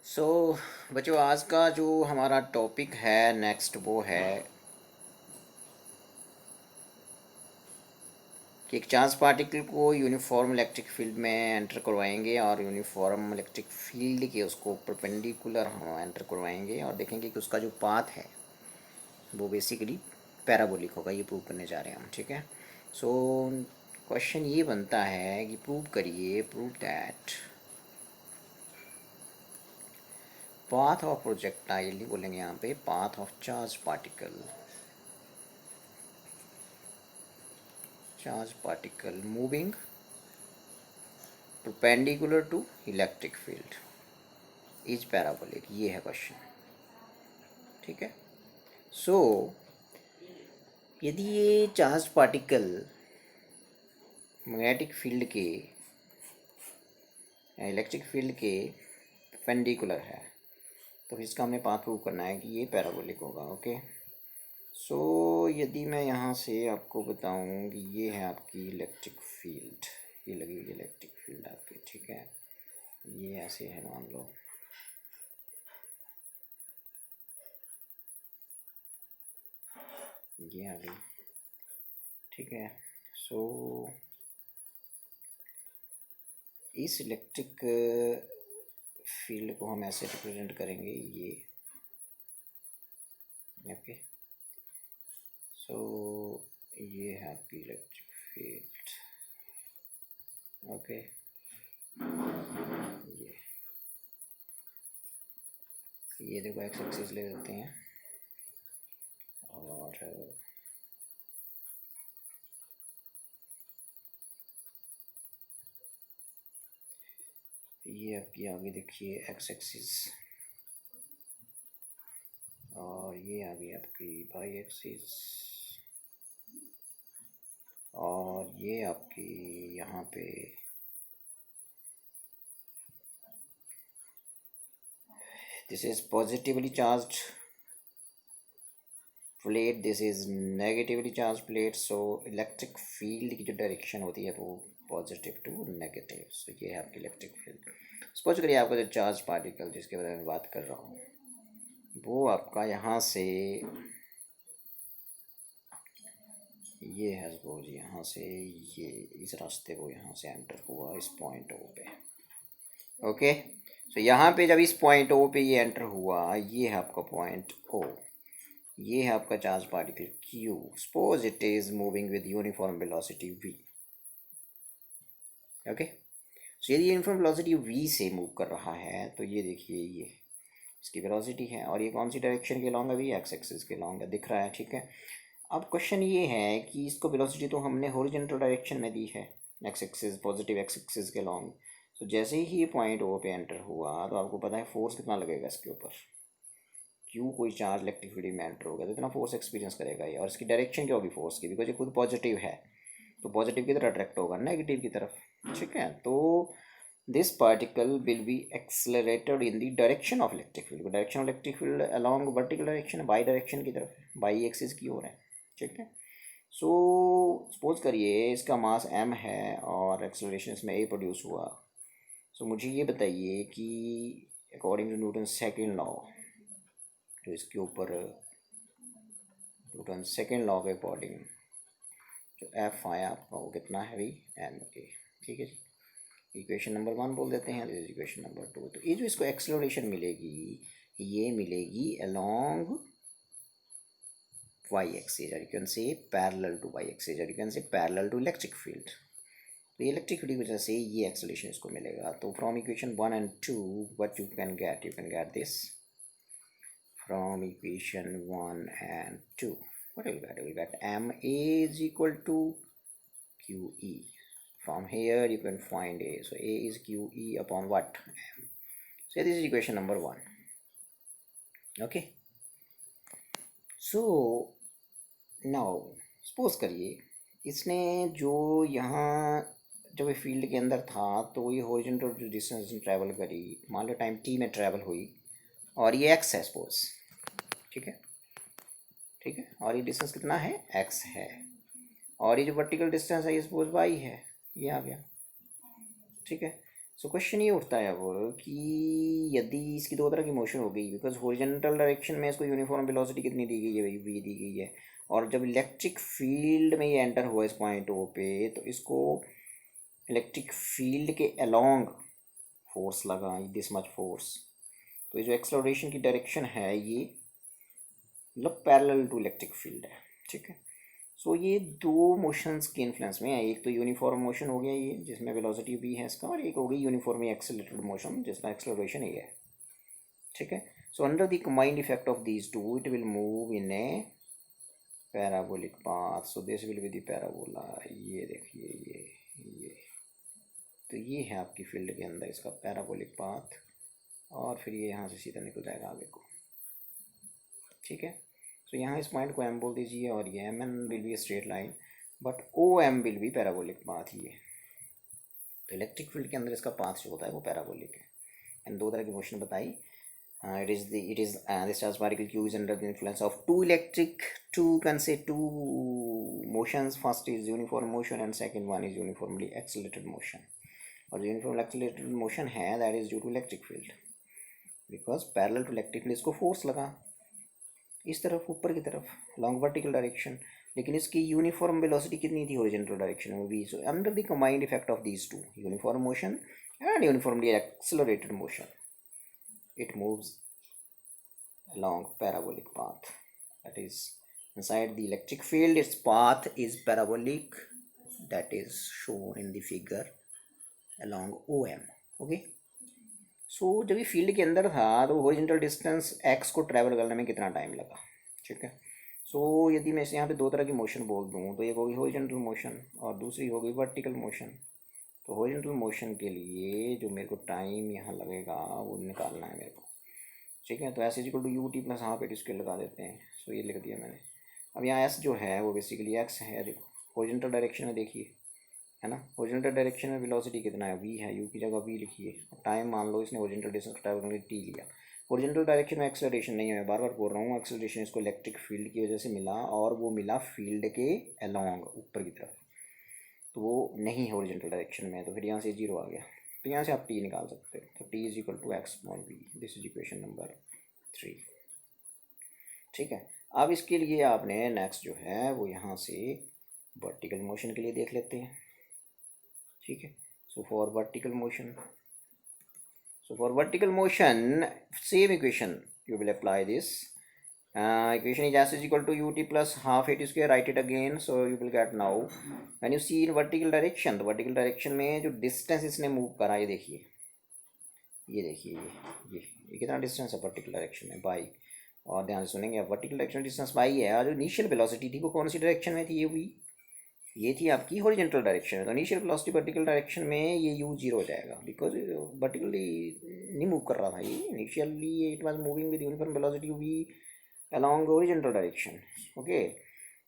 सो बच्चों, आज का जो हमारा टॉपिक है नेक्स्ट वो है कि एक चार्ज पार्टिकल को यूनिफॉर्म इलेक्ट्रिक फील्ड में एंटर करवाएंगे और यूनिफॉर्म इलेक्ट्रिक फील्ड के उसको परपेंडिकुलर हम एंटर करवाएंगे और देखेंगे कि उसका जो पाथ है वो बेसिकली पैराबोलिक होगा। ये प्रूव करने जा रहे हैं हम, ठीक है। सो क्वेश्चन ये बनता है कि प्रूव करिए, prove that path of projectile, बोलेंगे यहाँ पे path of charge particle moving perpendicular to electric field is parabolic. ये है क्वेश्चन, ठीक है। सो यदि ये चार्ज पार्टिकल मैग्नेटिक फील्ड के इलेक्ट्रिक फील्ड के परपेंडिकुलर है तो इसका हमने पाथ प्रूव करना है कि ये पैराबोलिक होगा। ओके, सो यदि मैं यहाँ से आपको बताऊँ कि ये है आपकी इलेक्ट्रिक फील्ड, ये लगी हुई इलेक्ट्रिक फील्ड आपकी, ठीक है। ये ऐसे है, मान लो ये आ गई, ठीक है। सो इस इलेक्ट्रिक फील्ड को हम ऐसे रिप्रेजेंट करेंगे, ये ओके। सो ये है आपकी इलेक्ट्रिक फील्ड, ओके। ये देखो एक्स एक्सिस ले लेते हैं और ये आपकी आगे देखिए एक्स एक्सिस और ये आ गई आपकी वाई एक्सिस और ये आपकी यहाँ पे this is positively charged plate, this is negatively charge plate. So electric field की जो डायरेक्शन होती है वो पॉजिटिव टू नेगेटिव। सो ये है आपकी इलेक्ट्रिक फील्ड। सपोज करिए आपका जो चार्ज पार्टिकल जिसके बारे में बात कर रहा हूँ वो आपका यहाँ से ये है, सपोज यहाँ से ये इस रास्ते को यहाँ से एंटर हुआ इस पॉइंट ओ पे, ओके। सो यहाँ पे जब इस पॉइंट ओ पे ये एंटर हुआ, ये है आपका पॉइंट ओ, ये है आपका charge particle Q। Suppose it is moving with uniform velocity V, okay. So यदि यूनिफॉर्म वेलोसिटी V से मूव कर रहा है तो ये देखिए ये इसकी वेलोसिटी है और ये कौन सी डायरेक्शन के लॉन्ग है, अभी एक्स एक्सिस के लॉन्ग है, दिख रहा है, ठीक है। अब क्वेश्चन ये है कि इसको वेलोसिटी तो हमने हॉरिजॉन्टल डायरेक्शन में दी है, x axis positive x axis के लॉन्ग। तो जैसे ही ये पॉइंट ओ पे एंटर हुआ तो आपको पता है फोर्स कितना लगेगा इसके ऊपर, क्यों कोई चार्ज इलेक्ट्रिक फील्ड में एंटर होगा तो इतना फोर्स एक्सपीरियंस करेगा ये। और इसकी डायरेक्शन क्या होगी फोर्स की, बिकॉज ये खुद पॉजिटिव है तो पॉजिटिव की तरफ अट्रैक्ट होगा, नेगेटिव की तरफ, ठीक है। तो this particle will be accelerated in the direction of electric field. Direction of electric field along vertical direction, by direction की तरफ, बाई एक्सिस की ओर है, ठीक है। सो सपोज करिए इसका मास m है और एक्सेलरेशन इसमें a प्रोड्यूस हुआ। सो मुझे ये बताइए कि according to Newton second law, तो इसके ऊपर न्यूटन सेकेंड लॉ के अकॉर्डिंग जो f आया आपका वो कितना है भाई, ma, ठीक है जी। इक्वेशन नंबर 1 बोल देते हैं, इक्वेशन नंबर 2। तो ये जो इसको एक्सेलरेशन मिलेगी ये मिलेगी along y axis, or you can say parallel to y axis, or you can say parallel to electric field। तो ये इलेक्ट्रिक फील्ड की वजह से ये एक्सेलरेशन इसको मिलेगा। तो from equation 1 and 2 what you can get this, from equation 1 and 2 what you will get ma is equal to qe। from here you can find a, so a is qe upon what, m। so this is equation number 1, okay। so now suppose करिए इसने जो यहाँ जब ये field के अंदर था तो ये हॉरिजॉन्टल जो डिस्टेंस ट्रैवल करी, मान लो टाइम t में ट्रैवल हुई और ये x है सपोज, ठीक है, ठीक है। और ये डिस्टेंस कितना है, x है। और ये जो वर्टिकल डिस्टेंस है ये सपोज y है, ये आ गया, ठीक है। सो क्वेश्चन ये उठता है अब कि यदि इसकी दो तरह की मोशन हो गई, बिकॉज हॉरिजॉन्टल डायरेक्शन में इसको यूनिफॉर्म वेलोसिटी कितनी दी गई है भाई, v दी गई है, और जब इलेक्ट्रिक फील्ड में ये एंटर हुआ इस पॉइंट ओ पे, तो इसको इलेक्ट्रिक फील्ड के अलोंग फोर्स लगा, दिस मच फोर्स। तो ये जो एक्सलरेशन की डायरेक्शन है ये मतलब पैरेलल टू इलेक्ट्रिक फील्ड है, ठीक है। सो ये दो मोशंस के इन्फ्लुएंस में है, एक तो यूनिफॉर्म मोशन हो गया ये जिसमें वेलोसिटी भी है इसका, और एक हो गई यूनिफॉर्मली एक्सेलरेटेड मोशन जिसका एक्सेलरेशन ये है, ठीक है। सो under the combined effect of these two it will move in A parabolic path. So this will be the parabola, ये देखिए ये तो ये है आपकी फील्ड के अंदर इसका पैराबोलिक पाथ, और फिर ये यहाँ से सीधा निकल जाएगा आगे को, ठीक है। सो यहाँ इस पॉइंट को एम बोल दीजिए, और ये M N will be straight line, but O M will be parabolic path ये। तो इलेक्ट्रिक फील्ड के अंदर इसका पाथ जो होता है वो पैराबोलिक है। एंड दो तरह की मोशन बताई, it is this charge particle q is under the influence of two can say two motions. First is uniform motion and second one is uniformly accelerated motion. और जो uniformly accelerated motion है that is due to electric field, because parallel to electric field इसको force लगा इस तरफ ऊपर की तरफ लॉन्ग वर्टिकल डायरेक्शन, लेकिन इसकी यूनिफॉर्म वेलोसिटी कितनी थी हॉरिजॉन्टल डायरेक्शन में भी। सो under the combined effect of these to, uniform motion and uniformly accelerated motion, it moves along parabolic path, that is inside the electric field its path is parabolic, that is shown in the figure along OM, okay। सो जब ये field के अंदर था तो horizontal distance x को travel करने में कितना टाइम लगा, ठीक है। सो यदि मैं इसे यहाँ पे दो तरह की मोशन बोल दूँ तो एक होगी हॉरिजॉन्टल मोशन और दूसरी होगी वर्टिकल मोशन। तो हॉरिजॉन्टल मोशन के लिए जो मेरे को टाइम यहाँ लगेगा वो निकालना है मेरे को, ठीक है। तो S is equal to U T plus half at square लगा देते हैं। सो ये लिख दिया मैंने। अब यहाँ एस जो है वो बेसिकली एक्स है, देखो हॉरिजॉन्टल डायरेक्शन में देखिए, है ना। हॉरिजॉन्टल डायरेक्शन में वेलोसिटी कितना है, वी है, यू की जगह वी लिखिए। टाइम मान लो इसने हॉरिजॉन्टल डिस्टेंस ट्रैवल करने टी लिया। हॉरिजॉन्टल डायरेक्शन में एक्सेलरेशन नहीं है, मैं बार बार बोल रहा हूँ, एक्सेलरेशन इसको इलेक्ट्रिक फील्ड की वजह से मिला, और वो मिला फील्ड के अलोंग ऊपर की तरफ, तो वो नहीं है हॉरिजॉन्टल डायरेक्शन में, तो फिर यहाँ से जीरो आ गया। तो यहाँ से आप टी निकाल सकते हो। तो T is equal to X small V, this is equation number 3, ठीक है। अब इसके लिए आपने नेक्स्ट जो है वो यहाँ से वर्टिकल मोशन के लिए देख लेते हैं, ठीक है। So for vertical motion same equation you will apply this equation is s is equal to ut plus half at square, write it again. So you will get now when you see in vertical direction, तो vertical direction में जो distance इसने move करा, ये देखिए ये कितना distance है वर्टिकल डायरेक्शन में, बाई। और ध्यान से सुनेंगे, अब वर्टिकल डायरेक्शन डिस्टेंस बाई है, और जो इनिशियल वेलोसिटी थी वो कौन सी डायरेक्शन में थी, ये थी आपकी हॉरिजॉन्टल डायरेक्शन में। तो इनिशियल वेलोसिटी वर्टिकल डायरेक्शन में ये यू जीरो हो जाएगा, बिकॉज वर्टिकली नहीं मूव कर रहा था ये, initially it was moving with uniform velocity V along horizontal direction, okay.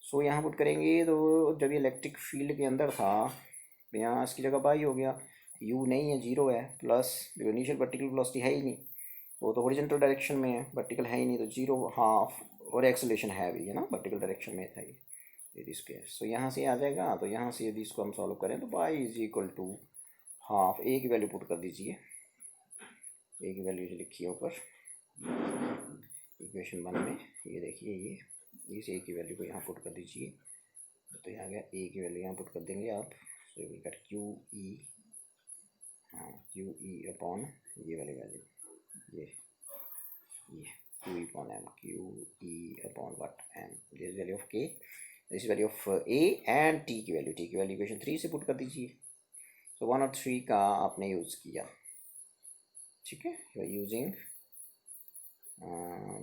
So यहाँ पुट करेंगे तो जब ये इलेक्ट्रिक फील्ड के अंदर था, यहाँ इसकी जगह बाई हो गया, यू नहीं है, जीरो है, प्लस इनिशियल वर्टिकल वेलोसिटी है ही नहीं, वो तो हॉरिजॉन्टल डायरेक्शन में है, वर्टिकल है ही नहीं, तो जीरो हाफ, और एक्सेलरेशन है भी, है ना, वर्टिकल डायरेक्शन में था ये स्क्वायर। सो यहाँ से आ जाएगा, तो यहाँ से यदि इसको हम सॉल्व करें तो by is equal to half, A की वैल्यू पुट कर दीजिए, ए की वैल्यू लिखिए ऊपर इक्वेशन 1 में, ये देखिए ये इस ए की वैल्यू को यहाँ पुट कर दीजिए, तो यहाँ गया ए की वैल्यू यहाँ पुट कर देंगे आप। So you will get Q E upon ये वाली वैल्यू, ये Q E upon M, Q E upon what M, this value of K, this value of A, and T की वैल्यू इक्वेशन 3 से put कर दीजिए। सो 1 और 3 का आपने यूज़ किया, ठीक है। You are using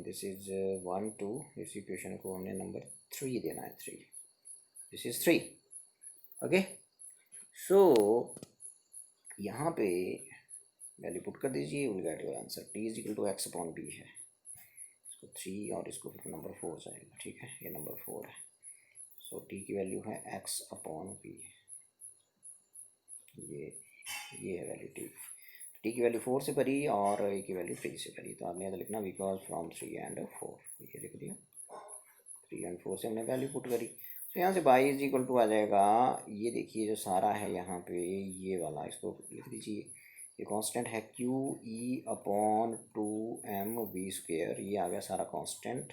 this is 1 2, इस इक्वेशन को हमने नंबर 3 देना है, 3, दिस इज 3, ओके। सो यहाँ पे वैल्यू पुट कर दीजिए, will get your answer, T is equal to X upon B है, इसको 3 और इसको फिर नंबर 4 जाएगा, ठीक है, ये नंबर 4 है। सो टी की वैल्यू है एक्स अपॉन बी, ये है वैल्यू टी की वैल्यू 4 से भरी और ए की वैल्यू 3 से भरी, तो आपने यहाँ लिखना बिकॉज फ्रॉम 3 एंड 4, ये लिख दिया, 3 एंड 4 से हमने वैल्यू पुट करी। तो यहाँ से बाई इज इक्वल टू आ जाएगा, ये देखिए जो सारा है यहाँ पे ये वाला, इसको लिख दीजिए, ये कांस्टेंट है Q E upon 2m v², ये आ गया सारा कांस्टेंट,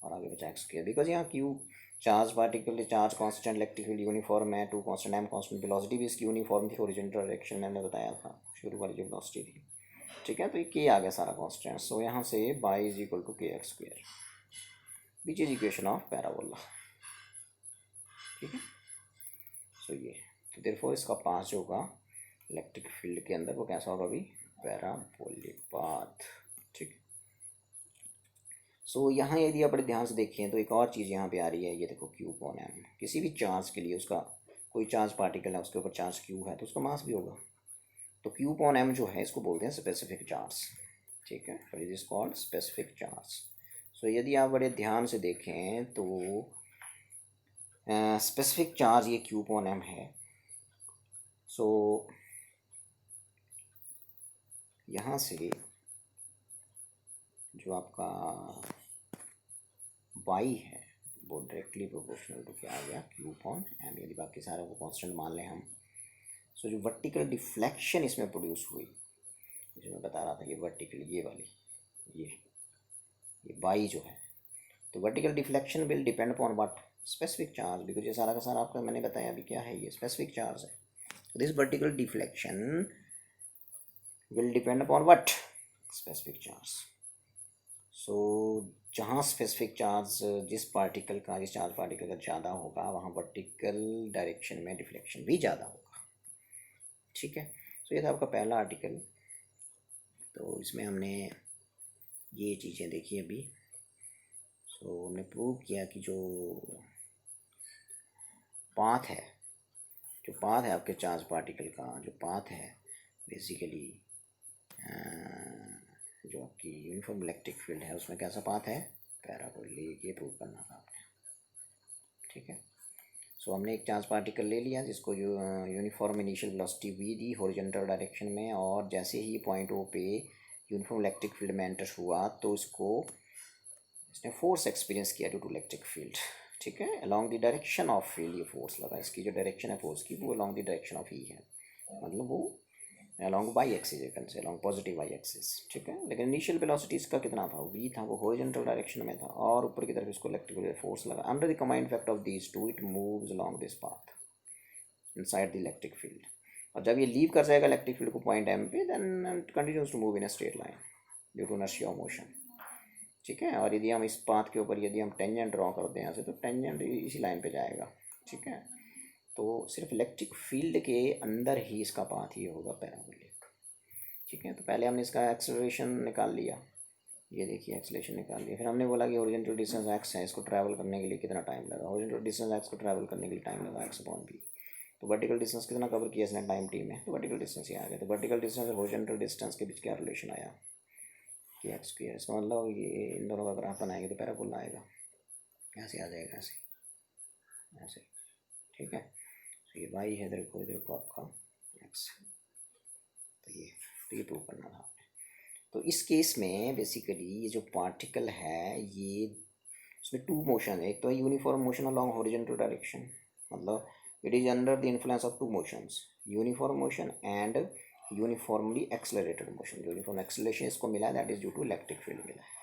और आगे बचा x², बिकॉज यहाँ Q charge particle, charge constant, electric field uniform है, 2 कांस्टेंट, m कांस्टेंट, वेलोसिटी भी इसकी यूनिफॉर्म थी, ओरिजिनल डायरेक्शन में हमने बताया था शुरू वाली जो वेलोसिटी थी, ठीक है। तो ये k आ गया सारा कांस्टेंट, सो यहाँ से y is equal to kx², which is equation of parabola, ठीक है। सो ये तो देयरफॉर इसका पाथ जो होगा इलेक्ट्रिक फील्ड के अंदर वो कैसा होगा अभी, पैराबोलिक पाथ, ठीक। सो यहाँ यदि आप बड़े ध्यान से देखें तो एक और चीज़ यहाँ पे आ रही है, ये देखो क्यू अपॉन एम, किसी भी चार्ज के लिए उसका कोई चार्ज पार्टिकल है उसके ऊपर चार्ज क्यू है तो उसका मास भी होगा, तो क्यू अपॉन एम जो है इसको बोलते हैं स्पेसिफिक चार्ज, ठीक है, what is called specific charge. So यदि आप बड़े ध्यान से देखें तो स्पेसिफिक चार्ज ये क्यू अपॉन एम है। सो यहाँ से जो आपका y है वो डायरेक्टली प्रोपोर्शनल टू क्या आ गया, क्यू अपॉन एम, यदि बाकी सारे को कांस्टेंट मान लें हम। सो जो वर्टिकल डिफ्लेक्शन इसमें प्रोड्यूस हुई, जो मैं बता रहा था, ये वर्टिकल, ये वाली, ये y जो है, तो vertical deflection will depend upon what, specific charge, because ये सारा का सारा आपका मैंने बताया अभी क्या है, ये स्पेसिफिक चार्ज है। This vertical deflection will depend upon what, specific charge. So जहाँ स्पेसिफिक चार्ज जिस पार्टिकल का, जिस चार्ज पार्टिकल का ज़्यादा होगा वहाँ वर्टिकल डायरेक्शन में डिफ्लेक्शन भी ज़्यादा होगा, ठीक है। सो ये था आपका पहला आर्टिकल, तो इसमें हमने ये चीज़ें देखी अभी। सो हमने प्रूव किया कि जो पाथ है, जो पाथ है आपके चार्ज पार्टिकल का, जो पाथ है बेसिकली जो आपकी यूनिफॉर्म इलेक्ट्रिक फील्ड है उसमें कैसा पाथ है, पैराबोलिक, ये प्रूव करना था आपने, ठीक है। सो हमने एक चार्ज पार्टिकल ले लिया जिसको जो यूनिफॉर्म इनिशियल वेलोसिटी v दी हॉरिजॉन्टल डायरेक्शन में, और जैसे ही पॉइंट ओ पे यूनिफॉर्म इलेक्ट्रिक फील्ड में एंटर हुआ तो इसने फोर्स एक्सपीरियंस किया ड्यू टू इलेक्ट्रिक फील्ड, ठीक है, along the direction of field ये फोर्स लगा, इसकी जो डायरेक्शन है फोर्स की वो अलॉन्ग द डायरेक्शन ऑफ ई है, मतलब वो अलॉन्ग वाई एक्सिस, एक से अलॉन्ग पॉजिटिव वाई एक्सिस, ठीक है। लेकिन इनिशियल वेलोसिटी इसका कितना था, v था, वो हॉरिजॉन्टल डायरेक्शन में था, और ऊपर की तरफ इसको इलेक्ट्रिकल फोर्स लगा, under the combined effect of these two it moves along this path inside the electric field, और जब ये लीव कर जाएगा इलेक्ट्रिक फील्ड को पॉइंट एम पे, then continues to move in a straight line due to inertia of motion, ठीक है। और यदि हम इस पाथ के ऊपर यदि हम टेंजेंट ड्रॉ करते हैं यहाँ से, तो टेंजेंट इसी लाइन पे जाएगा, ठीक है। तो सिर्फ इलेक्ट्रिक फील्ड के अंदर ही इसका पाथ ही होगा पैराबोलिक, ठीक है। तो पहले हमने इसका एक्सेलरेशन निकाल लिया, ये देखिए एक्सेलरेशन निकाल लिया, फिर हमने बोला कि हॉरिजॉन्टल डिस्टेंस x है, इसको ट्रैवल करने के लिए कितना टाइम लगा, हॉरिजॉन्टल डिस्टेंस x को ट्रैवल करने के लिए टाइम लगा x अपॉन b, तो वर्टिकल डिस्टेंस कितना कवर किया इसने टाइम t में, तो वर्टिकल डिस्टेंस ये आ गया, तो वर्टिकल डिस्टेंस और हॉरिजॉन्टल डिस्टेंस के बीच क्या रिलेशन आया कि x², इसका मतलब ये इन दोनों का ग्राफ बनाएंगे तो पैराबोला आएगा, ऐसे आ जाएगा, ऐसे ऐसे, ठीक है। तो ये y है, इधर को आपका x, तो ये प्रूव करना था। तो इस केस में बेसिकली ये जो पार्टिकल है ये, इसमें टू मोशन है, एक तो है uniform motion along horizontal direction, मतलब it is under the influence of two motions, uniform motion and uniformly accelerated motion, जो यूनिफॉर्म एक्सेलरेशन इसको मिला है that is due to electric field मिला है,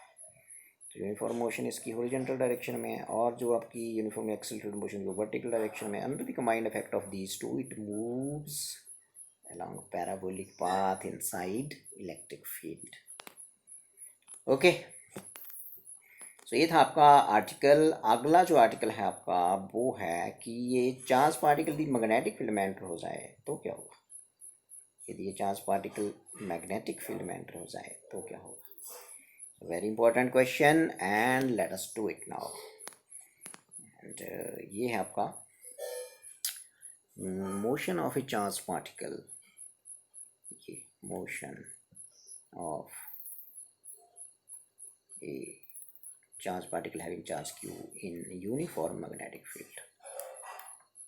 तो यूनिफॉर्म मोशन इसकी हॉरिजॉन्टल डायरेक्शन में है, और जो आपकी यूनिफॉर्मली एक्सेलरेटेड मोशन जो वर्टिकल डायरेक्शन में, under the combined effect of these two it moves along parabolic path inside electric field, okay. So ये था आपका आर्टिकल। अगला जो आर्टिकल है आपका वो है कि ये चार्ज पार्टिकल यदि मैग्नेटिक फील्ड में एंटर हो जाए तो क्या होगा, यदि ये चार्ज पार्टिकल मैग्नेटिक फील्ड में एंटर हो जाए तो क्या होगा, very important question and let us do it now. And ये है आपका motion of A charge particle, motion of a charge particle having charge q in uniform magnetic field,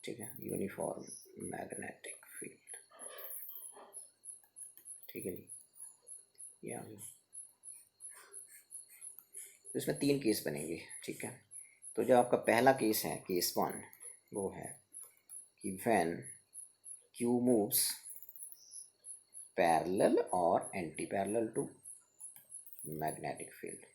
ठीक है, यूनिफॉर्म मैग्नेटिक फील्ड, ठीक है जी। या तो इसमें 3 केस बनेंगे, ठीक है। तो जो आपका पहला केस है, केस 1, वो है कि व्हेन q मूव्स पैरेलल और anti parallel to magnetic field.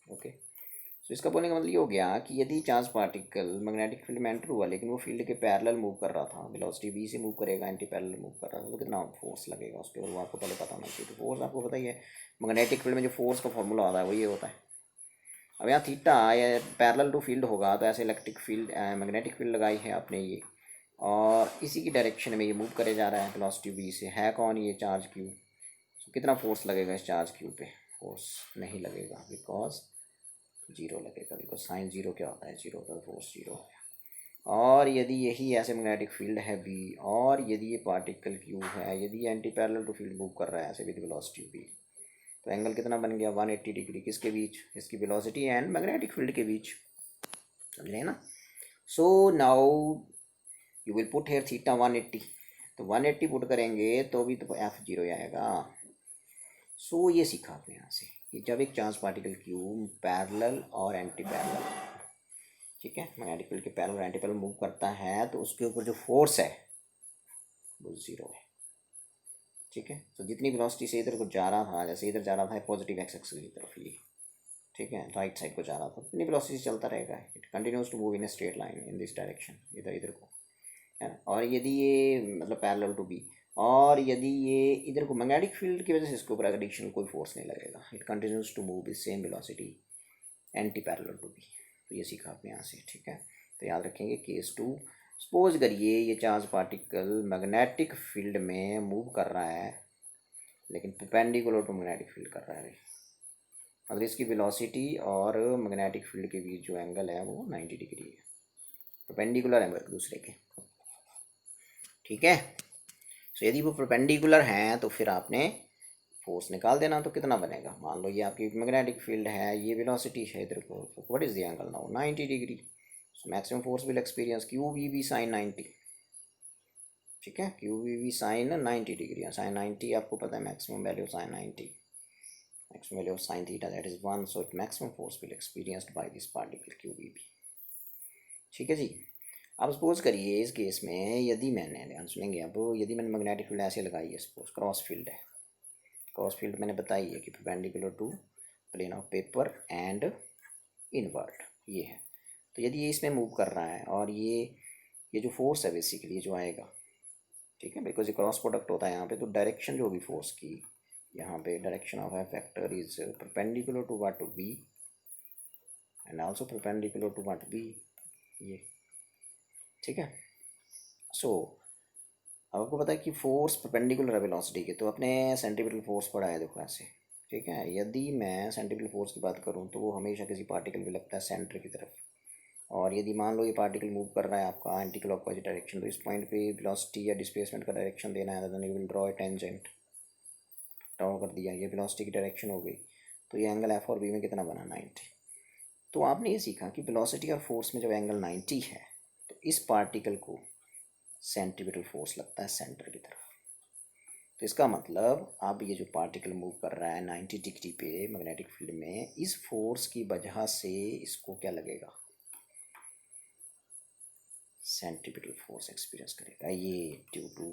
Okay, तो इसका बोलने का मतलब ये हो गया कि यदि चार्ज पार्टिकल मैग्नेटिक फील्ड में एंटर हुआ लेकिन वो फील्ड के पैरेलल मूव कर रहा था, वेलोसिटी v से मूव करेगा, एंटी पैरेलल मूव कर रहा था, तो कितना फोर्स लगेगा उसके ऊपर, वो आपको पहले पता होना चाहिए। तो फोर्स आपको पता ही है, मैग्नेटिक फील्ड में जो फोर्स का फॉर्मूला होता है वो ये होता है। अब यहाँ थीटा या पैरेलल टू फील्ड होगा तो ऐसे इलेक्ट्रिक फील्ड मैग्नेटिक फील्ड लगाई है आपने ये, और इसी की डायरेक्शन में ये मूव करे जा रहा है वेलोसिटी v से। है कौन? ये चार्ज क्यू। तो कितना फोर्स लगेगा इस चार्ज क्यू पे? फोर्स नहीं लगेगा, बिकॉज जीरो लगेगा, बिकॉज साइन जीरो क्या होता है? जीरो, तो फोर्स जीरो है। और यदि यही ऐसे मैग्नेटिक फील्ड है v, और यदि ये पार्टिकल q है, यदि ये anti parallel to field move कर रहा है ऐसे विद वेलोसिटी v, तो एंगल कितना बन गया? 180 डिग्री। किसके बीच? इसकी वेलोसिटी एंड मैग्नेटिक फील्ड के बीच। समझ रहे हैं ना? So now you will put here theta 180, तो 180 पुट करेंगे तो भी तो एफ जीरो आएगा। सो ये सीखा आपने यहाँ से कि जब एक चार्ज पार्टिकल क्यू पैरेलल और एंटी पैरेलल, ठीक है, मैग्नेटिक फील्ड के पैरेलल और एंटी पैरेलल मूव करता है तो उसके ऊपर जो फोर्स है वो जीरो है। ठीक है, तो जितनी वेलोसिटी से इधर को जा रहा था, जैसे इधर जा रहा था पॉजिटिव एक्स एक्सिस की तरफ ये, ठीक है, राइट साइड को जा रहा था, इतनी वेलोसिटी से चलता रहेगा, it continues to move in a straight line in this direction, इधर इधर को, है ना। और यदि ये मतलब पैरेलल टू बी, और यदि ये इधर को मैग्नेटिक फील्ड की वजह से इसके ऊपर एडिशनल कोई फोर्स नहीं लगेगा, it continues to move with same velocity anti parallel to B. तो ये सीखा आपने यहाँ से, ठीक है। तो याद रखेंगे केस 2, सपोज करिए ये चार्ज पार्टिकल मैग्नेटिक फील्ड में मूव कर रहा है लेकिन परपेंडिकुलर टू मैग्नेटिक फील्ड कर रहा है। अगर इसकी वेलोसिटी और मैग्नेटिक फील्ड के बीच जो एंगल है वो 90 डिग्री है, परपेंडिकुलर है एक दूसरे के, ठीक है। तो यदि वो परपेंडिकुलर हैं तो फिर आपने फोर्स निकाल देना। तो कितना बनेगा? मान लो ये आपकी मैग्नेटिक फील्ड है, ये वेलोसिटी है इधर को, what is the angle now? 90 degree. Maximum force will experience Q V V sine 90, ठीक है, Q V V sine 90 degree. Sine 90 आपको पता है maximum value sine 90, maximum value of sine theta that is 1, so maximum force will experienced by this particle Q V V, ठीक है जी। अब suppose करिए इस केस में यदि मैंने, ध्यान सुनेंगे अब, यदि मैंने मैग्नेटिक फील्ड ऐसे लगाई है, सपोज क्रॉस फील्ड है, क्रॉस फील्ड मैंने बताई है कि perpendicular to plane of paper and invert ये है। तो यदि ये इसमें मूव कर रहा है और ये जो फोर्स है बेसिकली जो आएगा, ठीक है, बिकॉज ये क्रॉस प्रोडक्ट होता है यहाँ पे, तो डायरेक्शन जो भी फोर्स की यहाँ पे direction of F vector is perpendicular to what? B, and also perpendicular to what? B, ये, ठीक है। सो अब आपको पता है कि फोर्स परपेंडिकुलर है वेलोसिटी के, तो अपने सेंट्रीपिटल फोर्स पढ़ा है, देखो ऐसे, ठीक है। यदि मैं सेंट्रीपिटल फोर्स की बात करूँ तो वो हमेशा किसी पार्टिकल पे लगता है सेंटर की तरफ, और यदि मान लो ये पार्टिकल मूव कर रहा है आपका एंटी क्लॉकवाइज डायरेक्शन, तो इस पॉइंट पे वेलोसिटी या डिस्प्लेसमेंट का डायरेक्शन देना है, then you will draw a tangent, draw कर दिया, ये वेलोसिटी की डायरेक्शन हो गई। तो ये एंगल एफ और बी में कितना बना? 90। तो आपने ये सीखा कि वेलोसिटी और फोर्स में जब एंगल 90 है तो इस पार्टिकल को सेंट्रीपिटल फोर्स लगता है सेंटर की तरफ। तो इसका मतलब अब ये जो पार्टिकल मूव कर रहा है 90 डिग्री पे मैग्नेटिक फील्ड में, इस फोर्स की वजह से इसको क्या लगेगा? सेंट्रीपिटल फोर्स एक्सपीरियंस करेगा, ये due to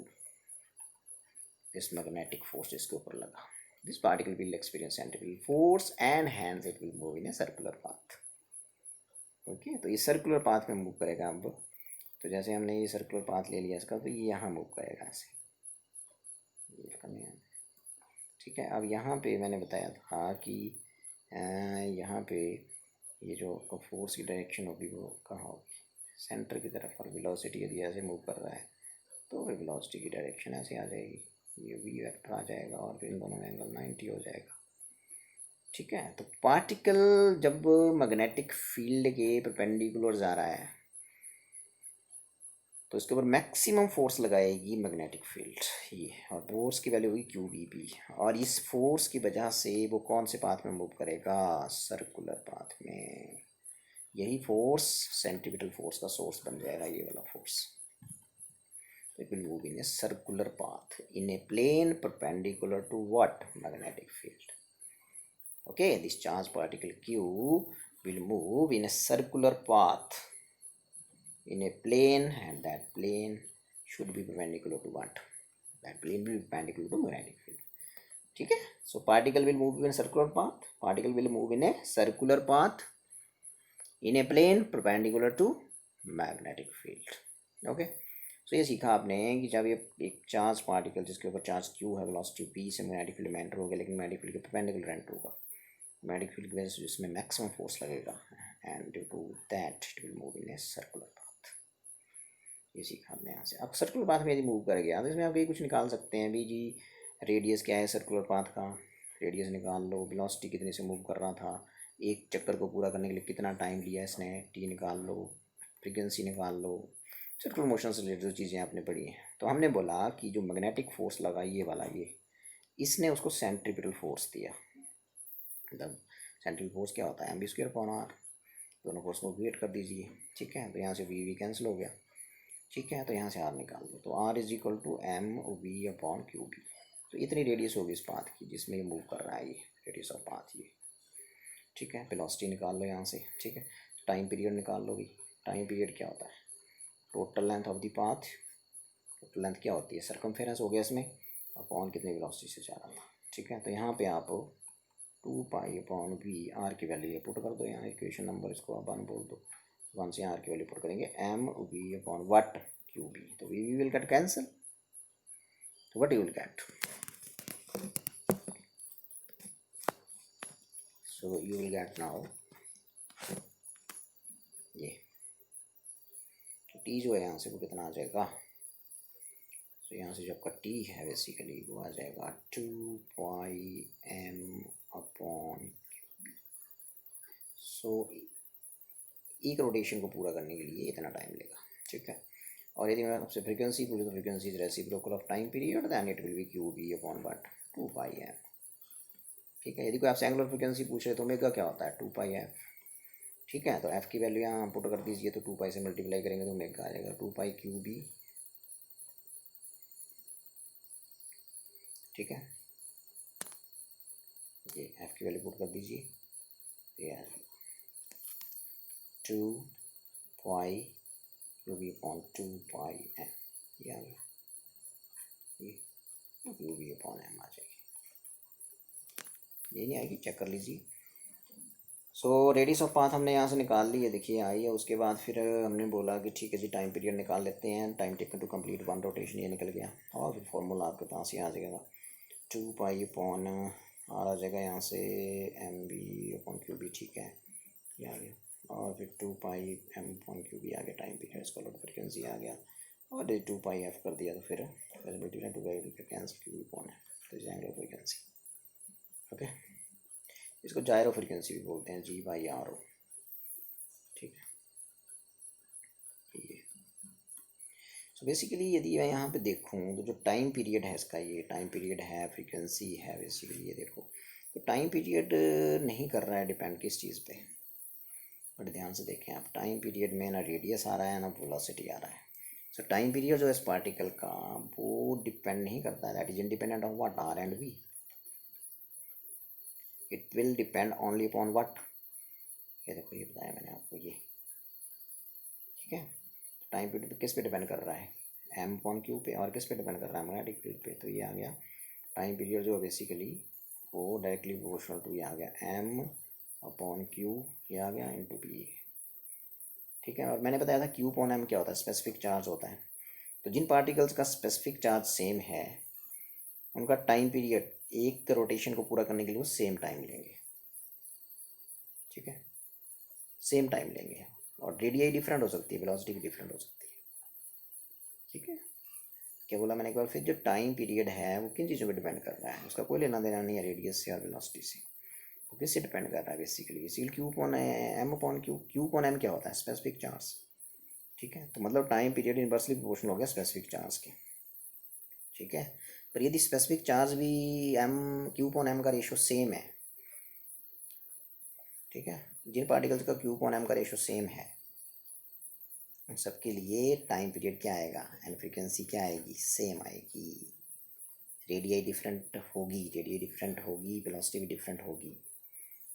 this magnetic force इसके ऊपर लगा। This particle will experience centripetal force and hence it will move in a circular path. Okay, तो ये सर्कुलर पाथ में मूव करेगा। अब तो जैसे हमने ये सर्कुलर पाथ ले लिया इसका, तो ये यहाँ मूव करेगा ऐसे, ठीक है। अब यहाँ पे मैंने बताया था कि यहाँ पे ये जो फोर्स की डायरेक्शन होगी वो कहाँ होगी? सेंटर की तरफ। और वेलोसिटी यदि ऐसे मूव कर रहा है तो फिर वेलोसिटी की डायरेक्शन ऐसे आ जाएगी, ये वी वेक्टर आ जाएगा, और फिर इन दोनों में एंगल 90 हो जाएगा, ठीक है। तो पार्टिकल जब मैग्नेटिक फील्ड के परपेंडिकुलर जा रहा है तो इसके ऊपर मैक्सिमम फोर्स लगाएगी मैग्नेटिक फील्ड ये, और फोर्स की वैल्यू होगी क्यू बी बी, और इस फोर्स की वजह से वो कौन से पाथ में मूव करेगा? सर्कुलर पाथ में। यही फोर्स सेंट्रीपिटल फोर्स का सोर्स बन जाएगा, ये वाला फोर्स। तो it will move in a circular path in a plane perpendicular to what? Magnetic field. Okay, this charge particle Q will move in a circular path in a plane, and that plane should be perpendicular to what? That plane will be perpendicular to magnetic field. ठीक है. So particle will move in circular path, particle will move in a circular path in a plane perpendicular to magnetic field. Okay. So ये सीखा आपने कि जब ये एक charge particle जिसके ऊपर चार्ज क्यू है, वेलोसिटी पी से मैग्नेटिक फील्ड में एंटर होगा, लेकिन मैग्नेटिक फील्ड के परपेंडिकुलर एंटर होगा, मैग्नेटिक फील्ड की वजह से जिसमें मैक्सिमम फोर्स लगेगा, and due to that it will move in a circular path. ये सीखा हमने यहाँ से. अब सर्कुलर पाथ में यदि मूव कर गया तो इसमें आप ये कुछ निकाल सकते हैं भी जी. रेडियस क्या है सर्कुलर पाथ का, रेडियस निकाल लो. वेलोसिटी कितने से मूव कर रहा था, एक चक्कर को पूरा करने के लिए कितना टाइम लिया इसने, टी निकाल लो. फ्रीक्वेंसी निकाल लो. सर्कुलर मोशन से रिलेटेड जो चीज़ें आपने पढ़ी हैं. तो हमने बोला कि जो मैग्नेटिक फोर्स लगा ये वाला, ये इसने उसको सेंट्रीपिटल फोर्स दिया. मतलब सेंट्रीपिटल फोर्स क्या होता है, M B square upon R. दोनों फोर्स को क्रिएट कर दीजिए. ठीक है. तो यहाँ से वी वी कैंसिल हो गया. ठीक है. तो यहाँ से आर निकाल दो. तो R is equal to M V upon Q B. तो इतनी रेडियस होगी इस पाथ की जिसमें ये मूव कर रहा है, ये रेडियस ऑफ पाथ ये. ठीक है. वेलोसिटी निकाल लो यहाँ से. ठीक है. टाइम पीरियड निकाल लो भी. टाइम पीरियड क्या होता है, total length of the path. Total length क्या होती है, सर्कमफेरेंस हो गया इसमें, अपॉन कितनी वेलोसिटी से जा रहा था. ठीक है. तो यहाँ पे आप 2 पाई अपॉन वी, आर की वैल्यू ये पुट कर दो. यहाँ इक्वेशन नंबर इसको आप 1 बोल दो. 1 से आर की वैल्यू पुट करेंगे, M V upon what, Q B. तो वी विल गेट कैंसिल. तो what you will get, so you will get now ये टी जो है यहाँ से वो कितना आ जाएगा. तो यहाँ से जो आपका टी है बेसिकली वो आ जाएगा 2 पाई एम अपॉन. सो एक रोटेशन को पूरा करने के लिए इतना टाइम लेगा. ठीक है. और यदि मैं आपसे फ्रीक्वेंसी पूछूँ तो frequency is reciprocal of time period, then it will be Q B upon what, 2 pi M. ठीक है. यदि कोई आपसे एंगुलर फ्रीक्वेंसी पूछ रहे तो ओमेगा क्या होता है, 2 पाई एफ. ठीक है. तो एफ़ की वैल्यू यहाँ पुट कर दीजिए. तो 2 पाई से मल्टीप्लाई करेंगे तो ओमेगा आ जाएगा 2 पाई क्यू बी. ठीक है. ये एफ़ की वैल्यू पुट कर दीजिए. ये आ जाएगा 2 पाई Q B upon 2 pi M. ये आ गया. ये क्यू बी अपॉन एम आ जाएगी. ये नहीं आएगी, चेक कर लीजिए. सो रेडियस ऑफ पाथ हमने यहाँ से निकाल ली है, देखिए आई है. उसके बाद फिर हमने बोला कि ठीक है जी टाइम पीरियड निकाल लेते हैं. Time taken to complete 1 rotation ये निकल गया. और फिर फॉर्मूला आपके पास ही आ जाएगा, 2 पाई अपॉन आर आ जाएगा यहाँ से, M B upon Q B. ठीक है. ये आ गया. और फिर 2 pi M upon Q B आ गया. Time period square root frequency आ गया. और 2 पाई एफ कर दिया. तो फिर multiply 2 cancel Q B upon है. तो एंगल फ्रीक्वेंसी. ओके. इसको जायरो फ्रीक्वेंसी भी बोलते हैं, जी बाई आर ओ. ठीक है. ये सो बेसिकली यदि मैं यहाँ पे देखूँ तो जो टाइम पीरियड है इसका, ये टाइम पीरियड है, फ्रीक्वेंसी है. बेसिकली ये देखो तो टाइम पीरियड नहीं कर रहा है डिपेंड किस चीज़ पे. बट ध्यान से देखें आप, टाइम पीरियड में ना रेडियस आ रहा है ना वेलोसिटी आ रहा है. सो टाइम पीरियड जो है इस पार्टिकल का वो डिपेंड नहीं करता है. That is independent of what, R and V. It will depend only upon what. ये देखो ये बताया मैंने आपको ये. ठीक है. टाइम पीरियड किस पे डिपेंड कर रहा है, एम अपॉन क्यू पे. और किस पे डिपेंड कर रहा है, मैग्नेटिक फील्ड पे. तो ये आ गया टाइम पीरियड जो बेसिकली वो डायरेक्टली प्रोपोर्शनल टू ये आ गया एम अपॉन क्यू. ये आ गया इंटू पी. ठीक है. और मैंने बताया था क्यू अपॉन एम क्या होता है, स्पेसिफिक चार्ज होता है. तो जिन पार्टिकल्स का स्पेसिफिक चार्ज सेम है उनका टाइम पीरियड एक रोटेशन को पूरा करने के लिए वो सेम टाइम लेंगे. ठीक है. सेम टाइम लेंगे. और रेडियाई डिफरेंट हो सकती है, वेलोसिटी भी डिफरेंट हो सकती है. ठीक है. क्या बोला मैंने एक बार फिर, जो टाइम पीरियड है वो किन चीज़ों पे डिपेंड कर रहा है, उसका कोई लेना देना नहीं है रेडियस से और वेलोसिटी से. वो किससे डिपेंड कर रहा है basically Q upon M upon Q. Q upon M क्या होता है, स्पेसिफिक चार्ज. ठीक है. तो मतलब टाइम पीरियड इनवर्सली प्रोपोर्शनल हो गया स्पेसिफिक चार्ज के. ठीक है. पर यदि स्पेसिफिक चार्ज भी एम क्यू अपॉन एम का रेशो सेम है. ठीक है. जिन पार्टिकल्स का क्यू अपॉन एम का रेशो सेम है उन सबके लिए टाइम पीरियड क्या आएगा एंड फ्रीक्वेंसी क्या आएगी, सेम आएगी. रेडियाई डिफरेंट होगी, वेलोसिटी भी डिफरेंट होगी.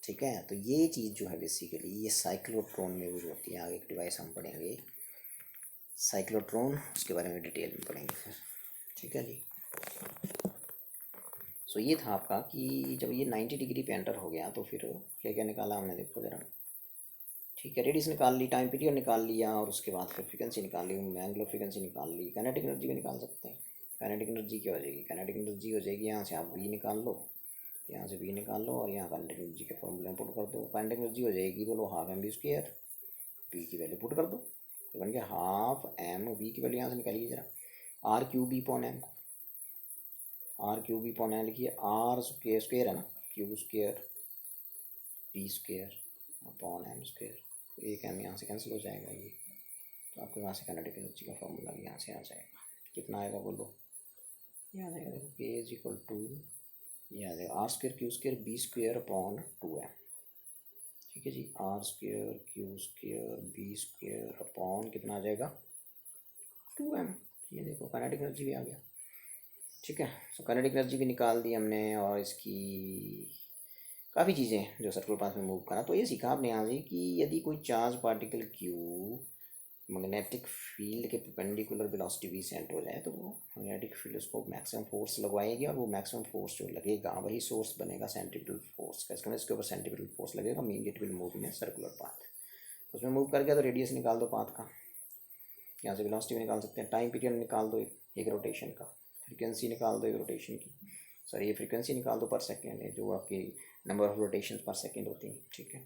ठीक है. तो ये चीज़ जो है बेसिकली ये साइक्लोट्रॉन में यूज होती है. आगे एक डिवाइस हम पढ़ेंगे साइक्लोट्रॉन, उसके बारे में डिटेल में पढ़ेंगे फिर. ठीक है जी. सो ये था आपका कि जब ये 90 डिग्री पे एंटर हो गया तो फिर क्या क्या निकाला हमने, देखो ज़रा। ठीक है, रेडियस निकाल ली, टाइम पीरियड निकाल लिया, और उसके बाद फिर फ्रीक्वेंसी निकाल ली, एंगुलर फ्रीक्वेंसी निकाल ली, काइनेटिक एनर्जी भी निकाल सकते हैं। काइनेटिक एनर्जी क्या हो जाएगी, काइनेटिक एनर्जी हो जाएगी, यहाँ से आप वी निकाल लो, यहाँ से वी निकाल लो, और यहाँ काइनेटिक एनर्जी के फॉर्मूले में पुट कर दो। काइनेटिक एनर्जी हो जाएगी, बोलो half M V square, V की वैल्यू पुट कर दो, तो बन गया हाफ एम, वी की वैल्यू यहाँ से निकालिए जरा, R Q B upon M, R Q B upon M लिखिए, आर स्क्वायर है ना, Q square B square upon M square, तो एक एम यहाँ से कैंसिल हो जाएगा ये, तो आपके यहाँ से काइनेटिक एनर्जी का फॉर्मूला यहाँ से आ जाएगा। कितना आएगा बोलो, ये आ जाएगा, देखो के इज इक्वल टू, ये आ जाएगा R square Q square B square upon 2m। ठीक है जी, R square Q square B square upon कितना आ जाएगा 2m। ये देखो काइनेटिक एनर्जी भी आ गया। ठीक है, सो काइनेटिक एनर्जी भी निकाल दी हमने, और इसकी काफ़ी चीज़ें जो सर्कुलर पाथ में मूव करा। तो ये सीखा आपने यहाँ से कि यदि कोई charge particle Q magnetic field के परपेंडिकुलर वेलोसिटी वी से एंटर हो जाए, तो वो मैग्नेटिक फील्ड उसको मैक्सिमम फोर्स लगवाएगी, और वो मैक्सिमम फोर्स जो लगेगा वही सोर्स बनेगा सेंट्रीपिटल फोर्स का। इसका इसके ऊपर सेंट्रीपिटल फोर्स लगेगा, mean it will move in a circular path. उसमें मूव कर गया तो रेडियस निकाल दो पाथ का, यहाँ से वेलोसिटी भी निकाल सकते हैं, टाइम पीरियड निकाल दो एक रोटेशन का, फ्रीक्वेंसी निकाल दो एक रोटेशन की, सॉरी ये फ्रीक्वेंसी निकाल दो पर सेकेंड है, जो आपकी नंबर ऑफ रोटेशन पर सेकेंड होती है। ठीक है,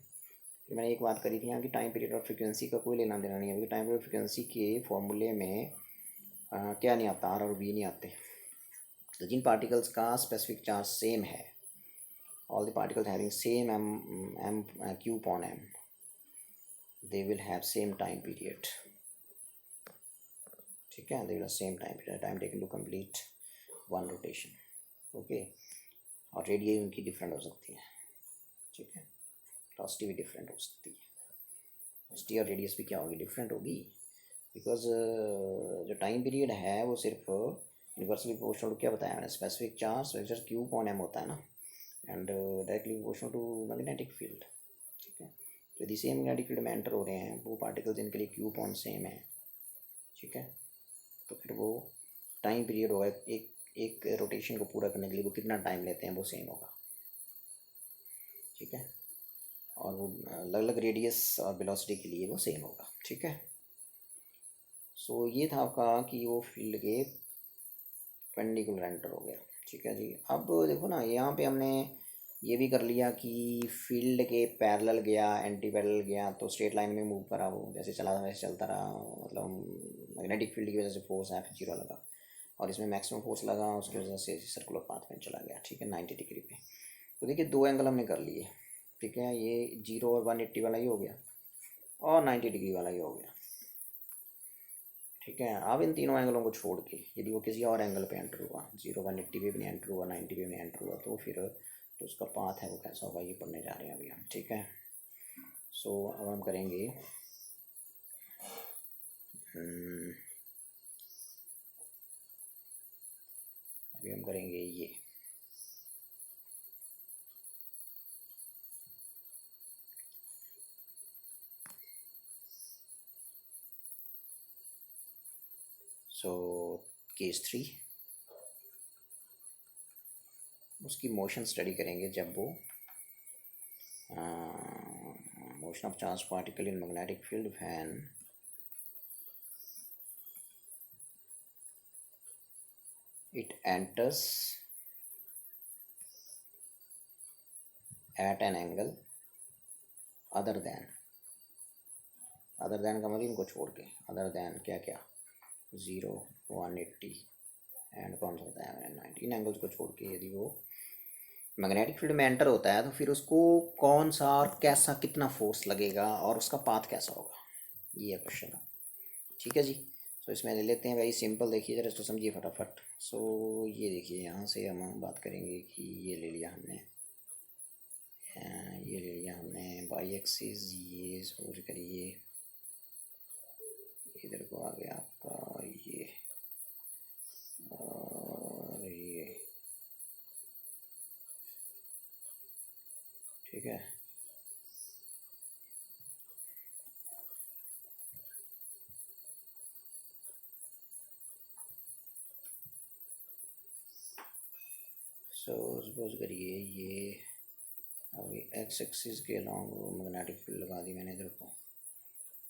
फिर मैंने एक बात करी थी यहाँ की टाइम पीरियड और फ्रीक्वेंसी का कोई लेना देना नहीं है, क्योंकि टाइम पीरियड फ्रीक्वेंसी के फॉर्मूले में क्या नहीं आता, आर और वी नहीं आते। तो जिन पार्टिकल्स का स्पेसिफिक चार्ज सेम है, all the particles having same M Q upon M, they will have same time period. ठीक है, they will have same time period, time taken to complete one rotation. Okay, और radius उनकी different हो सकती है। ठीक है, वेलोसिटी भी डिफरेंट हो सकती है, वेलोसिटी और रेडियस भी क्या होगी, डिफरेंट होगी, बिकॉज जो टाइम पीरियड है वो सिर्फ यूनिवर्सली प्रोपोर्शनल टू क्या बताया मैंने, specific charge vector Q upon M होता है ना, and directly proportional to magnetic field. ठीक है, तो यदि सेम मैग्नेटिक फील्ड में एंटर हो रहे हैं वो पार्टिकल्स जिनके लिए क्यू अपॉन सेम है, ठीक है, तो फिर वो टाइम पीरियड होगा एक रोटेशन को पूरा करने के लिए वो कितना टाइम लेते हैं वो सेम होगा। ठीक है, और वो अलग अलग रेडियस और वेलोसिटी के लिए वो सेम होगा। ठीक है, सो ये था आपका कि वो फील्ड के परपेंडिकुलर एंटर हो गया। ठीक है जी, अब देखो ना यहाँ पे हमने ये भी कर लिया कि फील्ड के पैरेलल गया, एंटी पैरेलल गया, तो स्ट्रेट लाइन में मूव करा, वो जैसे चला वैसे चलता रहा, मतलब मैग्नेटिक फील्ड की वजह से फोर्स है जीरो लगा, और इसमें मैक्सिमम फोर्स लगा, उसकी वजह से सर्कुलर पाथ में चला गया। ठीक है, 90 डिग्री पे। तो देखिए दो एंगल हमने कर लिए। ठीक है, ये 0 और 180 वाला ही हो गया, और 90 डिग्री वाला ही हो गया। ठीक है, अब इन तीनों एंगलों को छोड़ के यदि वो किसी और एंगल पे एंटर हुआ, 0 180 पे भी नहीं एंटर हुआ, 90 पे भी नहीं एंटर हुआ, तो फिर तो उसका पाथ है वो कैसा होगा, ये पढ़ने जा रहे हैं अभी हम। ठीक है, सो अब हम करेंगे अभी हम करेंगे ये, सो केस 3 उसकी मोशन स्टडी करेंगे, जब वो motion of charge particle in magnetic field when it enters at an angle other than का मतलब इनको छोड़ के, अदर दैन क्या क्या 0 180 एंड कौन सा होता है 90, इन एंगल्स को छोड़ के यदि वो मैग्नेटिक फील्ड में एंटर होता है तो फिर उसको कौन सा और कैसा कितना फोर्स लगेगा और उसका पाथ कैसा होगा, ये क्वेश्चन है। ठीक है जी, सो इसमें ले लेते हैं, वेरी सिंपल, देखिए जरा इसको समझिए फटाफट। सो ये देखिए यहाँ से हम बात करेंगे कि ये ले लिया हमने, ये ले लिया हमने बाई एक्सिस, ये सपोज करिए इधर को आ गया आपका ये, और ये। ठीक है, सो सपोज करिए ये अभी एक्स एक्सिस के अलॉन्ग मैग्नेटिक फील्ड लगा दी मैंने इधर को,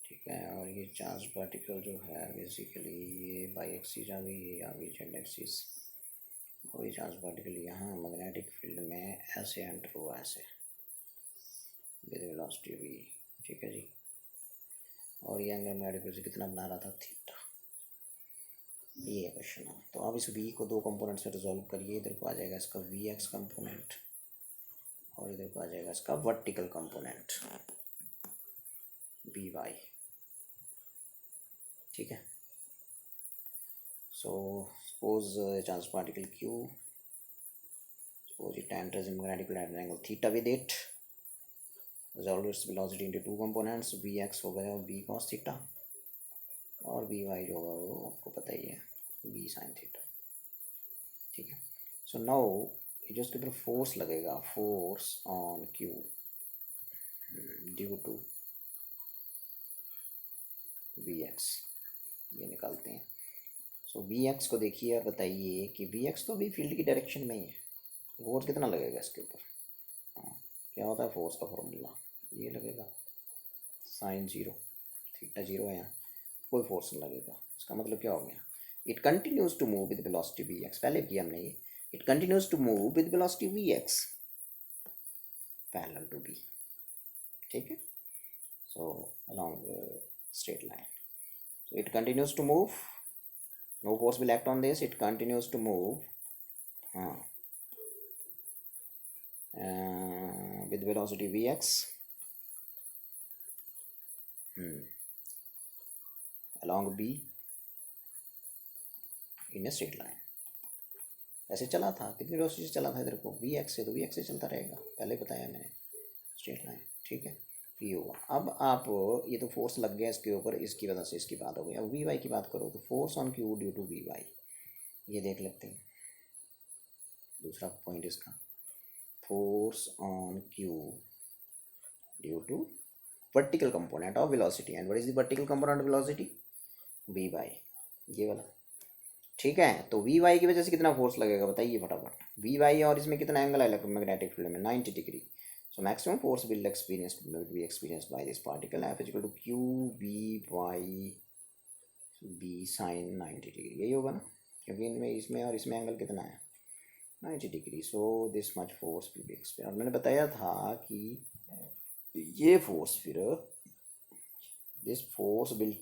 ठीक है। और ये चार्ज पार्टिकल जो है बेसिकली ये बाई एक्सिस आ गई, ये आ गई जेड एक्सिस, और ये चार्ज पार्टिकल यहाँ मैग्नेटिक फील्ड में ऐसे एंटर हुआ, ऐसे विद वेलोसिटी v, ठीक है जी। और ये एंगल मैग्नेटिक फील्ड से कितना बना रहा था, थीटा। ये क्वेश्चन है। तो अब इस v को दो कंपोनेंट्स में रिजॉल्व करिए। इधर को आ जाएगा इसका वी एक्स कंपोनेंट और इधर को आ जाएगा इसका वर्टिकल कंपोनेंट वी वाई, ठीक है। So suppose charge particle q, suppose it enters in magnetic field at an angle theta with it, resolve its velocity into two components, V X हो गया V cos theta और V Y जो होगा वो आपको पता ही है वी साइन थीटा, ठीक है। सो नाउ जो इसके ऊपर फोर्स लगेगा, force on Q due to V X, ये निकालते हैं। सो वी एक्स को देखिए और बताइए कि वी एक्स तो भी फील्ड की डायरेक्शन में ही है, फोर्स कितना लगेगा इसके ऊपर। हाँ, क्या होता है फोर्स का फॉर्मूला, ये लगेगा साइन जीरो, थीटा जीरो है यहाँ, कोई फोर्स नहीं लगेगा। इसका मतलब क्या हो गया, it continues to move with velocity V X, पहले किया हमने ये, it continues to move with velocity V X parallel to B, ठीक है। सो along straight line, so it continues to move, no force will act on this, it continues to move with velocity vx along b in a straight line। ऐसे चला था, कितनी velocity से चला था इधर को, वी एक्स से, तो वी एक्स से चलता रहेगा, पहले बताया मैंने, स्ट्रेट लाइन, ठीक है। पी होगा। अब आप ये तो फोर्स लग गया इसके ऊपर, इसकी वजह से इसकी बात हो गई। अब वी वाई की बात करो तो force on Q due to V Y, ये देख लेते हैं दूसरा पॉइंट इसका, force on Q due to vertical component of velocity, and what is the vertical component of velocity, V Y, ये वाला, ठीक है। तो वी वाई की वजह से कितना फोर्स लगेगा बताइए फटाफट, वी वाई और इसमें कितना एंगल है इलेक्ट्रोमैग्नेटिक फील्ड में, 90 degree. So maximum force will be experienced by this particle F is equal to Q B Y B sin 90 degree, यही होगा ना, क्योंकि इनमें इसमें और इसमें एंगल कितना है 90 degree. So this much force will be experience. और मैंने बताया था कि ये फोर्स फिर this force will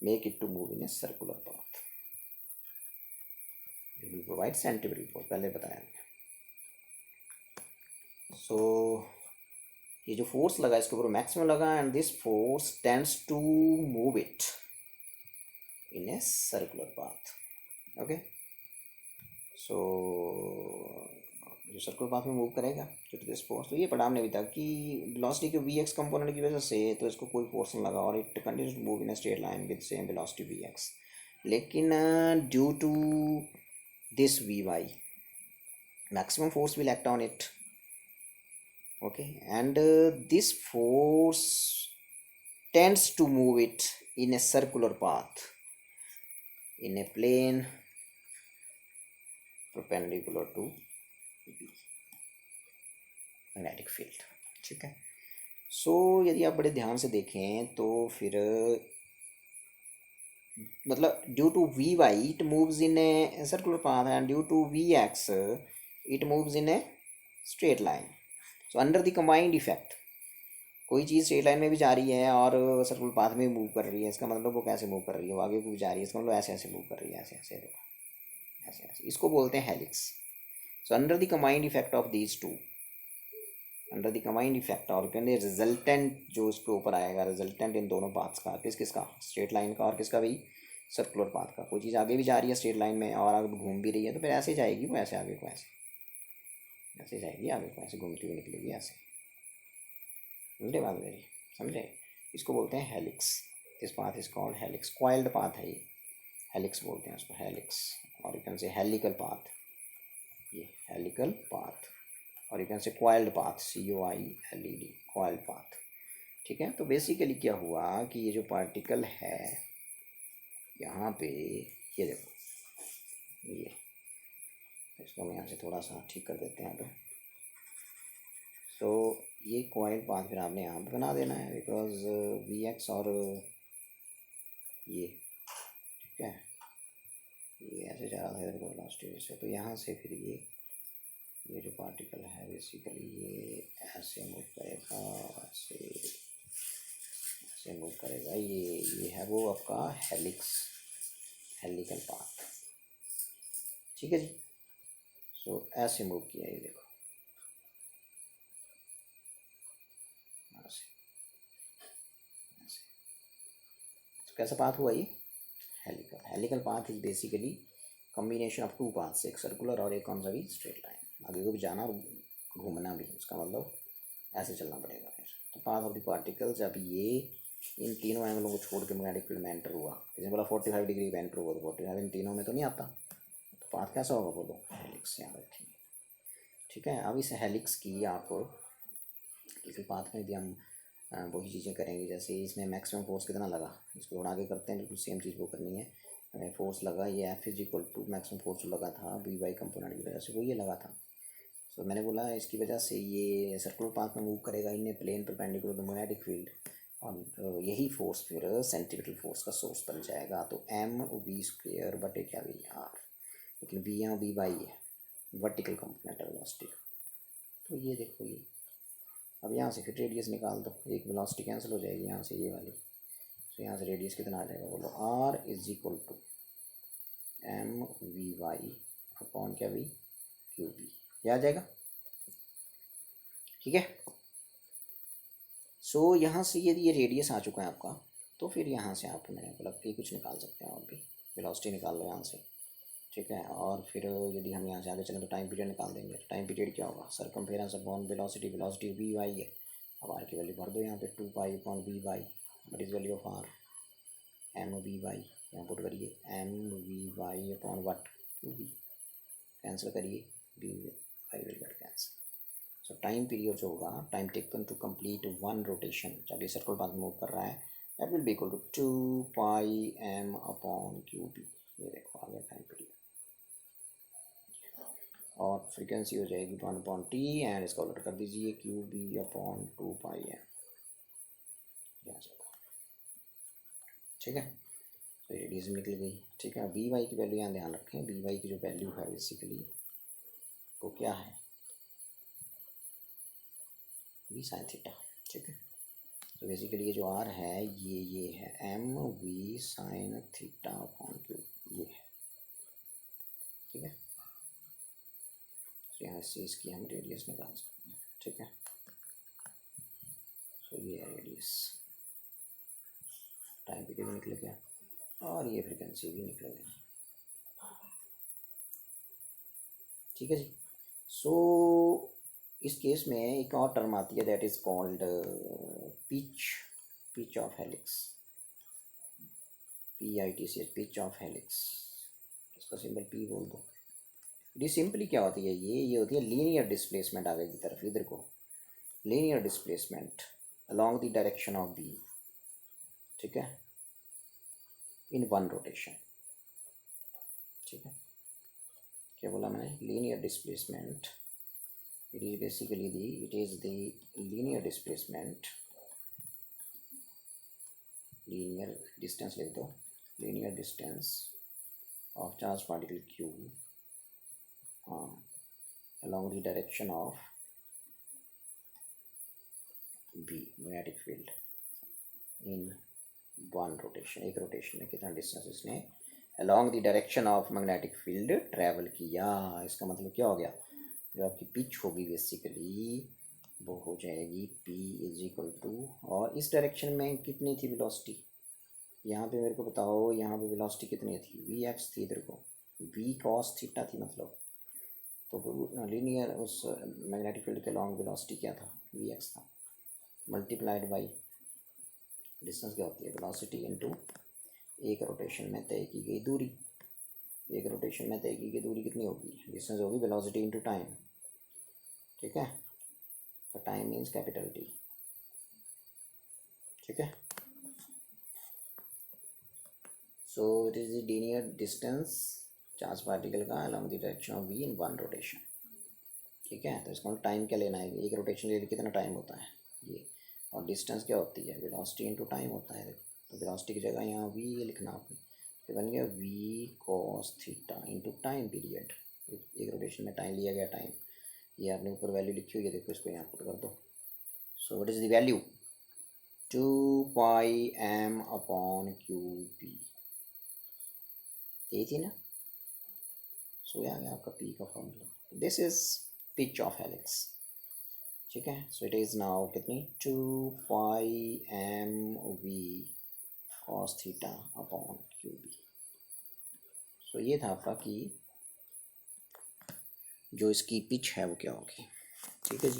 make it to move in a circular path, it will provide centrifugal force, पहले बताया मैंने। सो ये जो फोर्स लगा इसके ऊपर मैक्सिमम लगा, and this force tends to move it in a circular path, okay. So जो सर्कुलर पाथ में मूव करेगा तो दिस फोर्स, तो ये पढ़ा हमने अभी तक कि वेलोसिटी के वी एक्स कंपोनेंट की वजह से तो इसको कोई फोर्स नहीं लगा और it continues to move in a straight line with same velocity V X, लेकिन due to this V Y maximum force will act on it, okay, and this force tends to move it in a circular path in a plane perpendicular to B magnetic field, ठीक है। सो यदि आप बड़े ध्यान से देखें तो फिर मतलब due to V Y it moves in a circular path and due to V X it moves in a straight line. So under the combined effect कोई चीज़ स्ट्रेट लाइन में भी जा रही है और सर्कुलर पाथ में मूव कर रही है, इसका मतलब वो कैसे मूव कर रही है, वो आगे भी जा रही है, इसका मतलब ऐसे ऐसे मूव कर रही है, ऐसे ऐसे देखो, ऐसे ऐसे, इसको बोलते हैं helix. So under the combined effect of these to, under the combined effect और कहते रिजल्टेंट जो इसके ऊपर आएगा, रिजल्टेंट इन दोनों पाथ्स का, किसका, स्ट्रेट लाइन का और किसका भी सर्कुलर पाथ का। कोई चीज़ आगे भी जा रही है स्ट्रेट लाइन में और आगे घूम भी रही है तो फिर ऐसे जाएगी वो, ऐसे आगे को ऐसे जाएगी, आगे को ऐसे घूमती हुई निकलेगी, ऐसे, समझे बात मेरी, समझे। इसको बोलते हैं helix, this path is called helix, coiled path है ये, हेलिक्स बोलते हैं उसको, हेलिक्स। और यू कैन से हेलिकल पाथ, ये हेलिकल पाथ, और यू कैन से coiled path, COILED, coiled path, ठीक है। तो बेसिकली क्या हुआ कि ये जो पार्टिकल है यहाँ पे, ये देखो, ये इसको हम यहाँ से थोड़ा सा ठीक कर देते हैं। तो सो ये कॉइल पाथ फिर आपने यहाँ पे बना देना है, बिकॉज वी एक्स और ये ठीक है, ये ऐसे जा रहा था इधर को वेलोसिटी से, तो यहाँ से फिर ये जो पार्टिकल है बेसिकली ये ऐसे मूव करेगा, ऐसे मूव करेगा। ये है वो आपका हेलिकल पाथ, ठीक है जी। सो ऐसे मूव किया, ये देखो ऐसे ऐसे। कैसा पाथ हुआ ये? Helical path is basically combination of two paths, एक सर्कुलर और एक कौन सा भी स्ट्रेट लाइन। आगे को भी जाना और घूमना भी, उसका मतलब ऐसे चलना पड़ेगा फिर। तो पाथ ऑफ द पार्टिकल्स, अब ये इन तीनों एंगलों को छोड़ के मैग्नेटिक फील्ड में एंटर हुआ। किसी ने बोला 45 डिग्री में एंटर हुआ, तो 45 इन तीनों में तो नहीं आता, तो पाथ कैसा होगा बोलो? हेलिक्स यहाँ रखेंगे, ठीक है। अब इस हेलिक्स की आप किसी पाथ में भी हम वही चीज़ें करेंगे, जैसे इसमें मैक्सिमम फोर्स कितना लगा, इसको थोड़ा आगे करते हैं, बिल्कुल सेम चीज़ वो करनी है। फोर्स लगा ये F is equal to maximum force जो लगा था बी वाई कंपोनेंट की वजह से, वो ये लगा था। सो मैंने बोला इसकी वजह से ये सर्कुलर पाथ में मूव करेगा in a plane perpendicular to magnetic field, और यही फोर्स फिर सेंट्रीपिटल फोर्स का सोर्स बन जाएगा। तो एम वी स्क्वेयर बटे क्या वी आर, लेकिन वी यहाँ वी वाई है, वर्टिकल कंपोनेंट है वेलोसिटी का। तो ये देखो ये, अब यहाँ से फिर रेडियस निकाल दो, एक वेलोसिटी कैंसिल हो जाएगी यहाँ से ये वाली। तो यहाँ से रेडियस कितना आ जाएगा बोलो? R is equal to M V Y upon क्या वी क्यू बी, ये आ जाएगा, ठीक है। सो यहाँ से यदि ये रेडियस आ चुका है आपका, तो फिर यहाँ से आप मैंने मतलब कि कुछ निकाल सकते हैं और भी, वेलोसिटी निकाल लो यहाँ से, ठीक है। और फिर यदि हम यहाँ से आगे चलें तो टाइम पीरियड निकाल देंगे। तो टाइम पीरियड क्या होगा? Circumference upon velocity, velocity V Y है। अब आर की वैल्यू भर दो यहाँ पे, 2 pi upon V Y, what is value of R? M V Y, यहाँ पुट करिए M V Y upon what Q B, cancel करिए, B Y will get cancel. So time period जो होगा, time taken to complete one rotation, जब ये circle path move कर रहा है, that will be equal to 2 pi M upon Q B. ये देखो आ गया टाइम पीरियड, और फ्रीक्वेंसी हो जाएगी 1/t, एंड इसका उलट कर दीजिए Q B upon 2 pi M, ठीक है। तो रेडियस निकल गई, ठीक है। बी वाई की वैल्यू यहाँ ध्यान रखें, बी वाई की जो वैल्यू है बेसिकली वो क्या है? वी साइन थीटा, ठीक है। तो बेसिकली ये जो आर है ये है M V sine theta upon Q, ये है, ठीक है। तो यहाँ से इसकी हम रेडियस निकाल सकते हैं, ठीक है। तो ये है रेडियस, टाइम पीरियड भी निकल गया और ये फ्रीक्वेंसी भी निकल गई, ठीक है जी। सो इस केस में एक और टर्म आती है, that is called pitch of helix, PITCH, pitch of helix. इसका सिंबल P बोल दो। ये सिंपली क्या होती है? ये होती है लीनियर डिस्प्लेसमेंट आगे की तरफ, इधर को linear displacement along the direction of B, ठीक है, in one rotation, ठीक है। क्या बोला मैंने? Linear displacement, it is the linear displacement, linear distance लिख दो, linear distance of charged particle Q along the direction of B magnetic field in one rotation, एक रोटेशन में कितना डिस्टेंस इसने along the direction of magnetic field travel किया। इसका मतलब क्या हो गया? जो आपकी पिच होगी बेसिकली वो हो जाएगी P इज इक्वल टू, और इस डायरेक्शन में कितनी थी वेलोसिटी? यहाँ पे मेरे को बताओ, यहाँ पे वेलोसिटी कितनी थी? वी एक्स थी, इधर को वी कॉस थीटा थी, मतलब तो लीनियर उस मैग्नेटिक फील्ड के लॉन्ग वेलोसिटी क्या था? वी एक्स था, मल्टीप्लाइड बाई डिस्टेंस क्या होती है? वेलोसिटी इनटू एक रोटेशन में तय की गई दूरी। एक रोटेशन में तय की गई दूरी कितनी होगी? डिस्टेंस होगी वेलोसिटी इनटू टाइम, ठीक है। तो टाइम मीन्स कैपिटल T, ठीक है। So it is the linear distance charge particle का along the direction of V in one rotation. ठीक है, तो इसको टाइम क्या लेना है, एक रोटेशन ले कितना टाइम होता है ये, और डिस्टेंस क्या होती है, वेलोसिटी इनटू टाइम होता है। तो वेलोसिटी की जगह यहाँ वी ये लिखना आपने, तो बन गया V cos theta into time period. एक रोटेशन में टाइम लिया गया टाइम, ये आपने ऊपर वैल्यू लिखी हुई है, देखो इसको यहाँ पुट कर दो। So what is the value, 2πm upon Q P, यही थी ना। सो आ गया आपका पी का formula, this is pitch of helix. ठीक है, सो इट इज़ नाउ कितनी 2πm V cos theta upon Q B. So ये था आपका कि जो इसकी पिच है वो क्या होगी। ठीक है जी,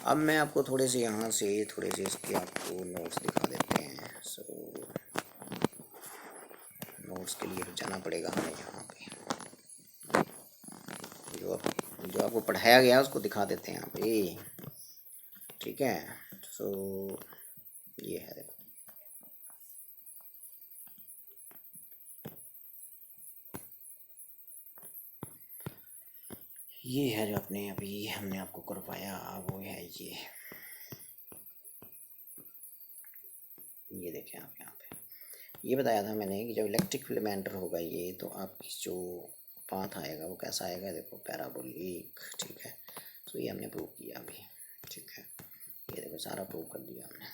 अब मैं आपको थोड़े से यहाँ से थोड़े से इसके आपको नोट्स दिखा देते हैं। सो नोट्स के लिए जाना पड़ेगा हमें यहाँ पे, जो आपको पढ़ाया गया उसको दिखा देते हैं यहाँ पे। ठीक है, सो ये है, देखो ये है जो अपने अभी हमने आपको करवाया, वो है ये देखें आप यहाँ पे, ये बताया था मैंने कि जब इलेक्ट्रिक फिलामेंटर होगा ये, तो आपकी जो पाथ आएगा वो कैसा आएगा, देखो पैराबोलिक। ठीक है, तो ये हमने प्रूव किया अभी। ठीक है, ये देखो सारा प्रूव कर दिया हमने।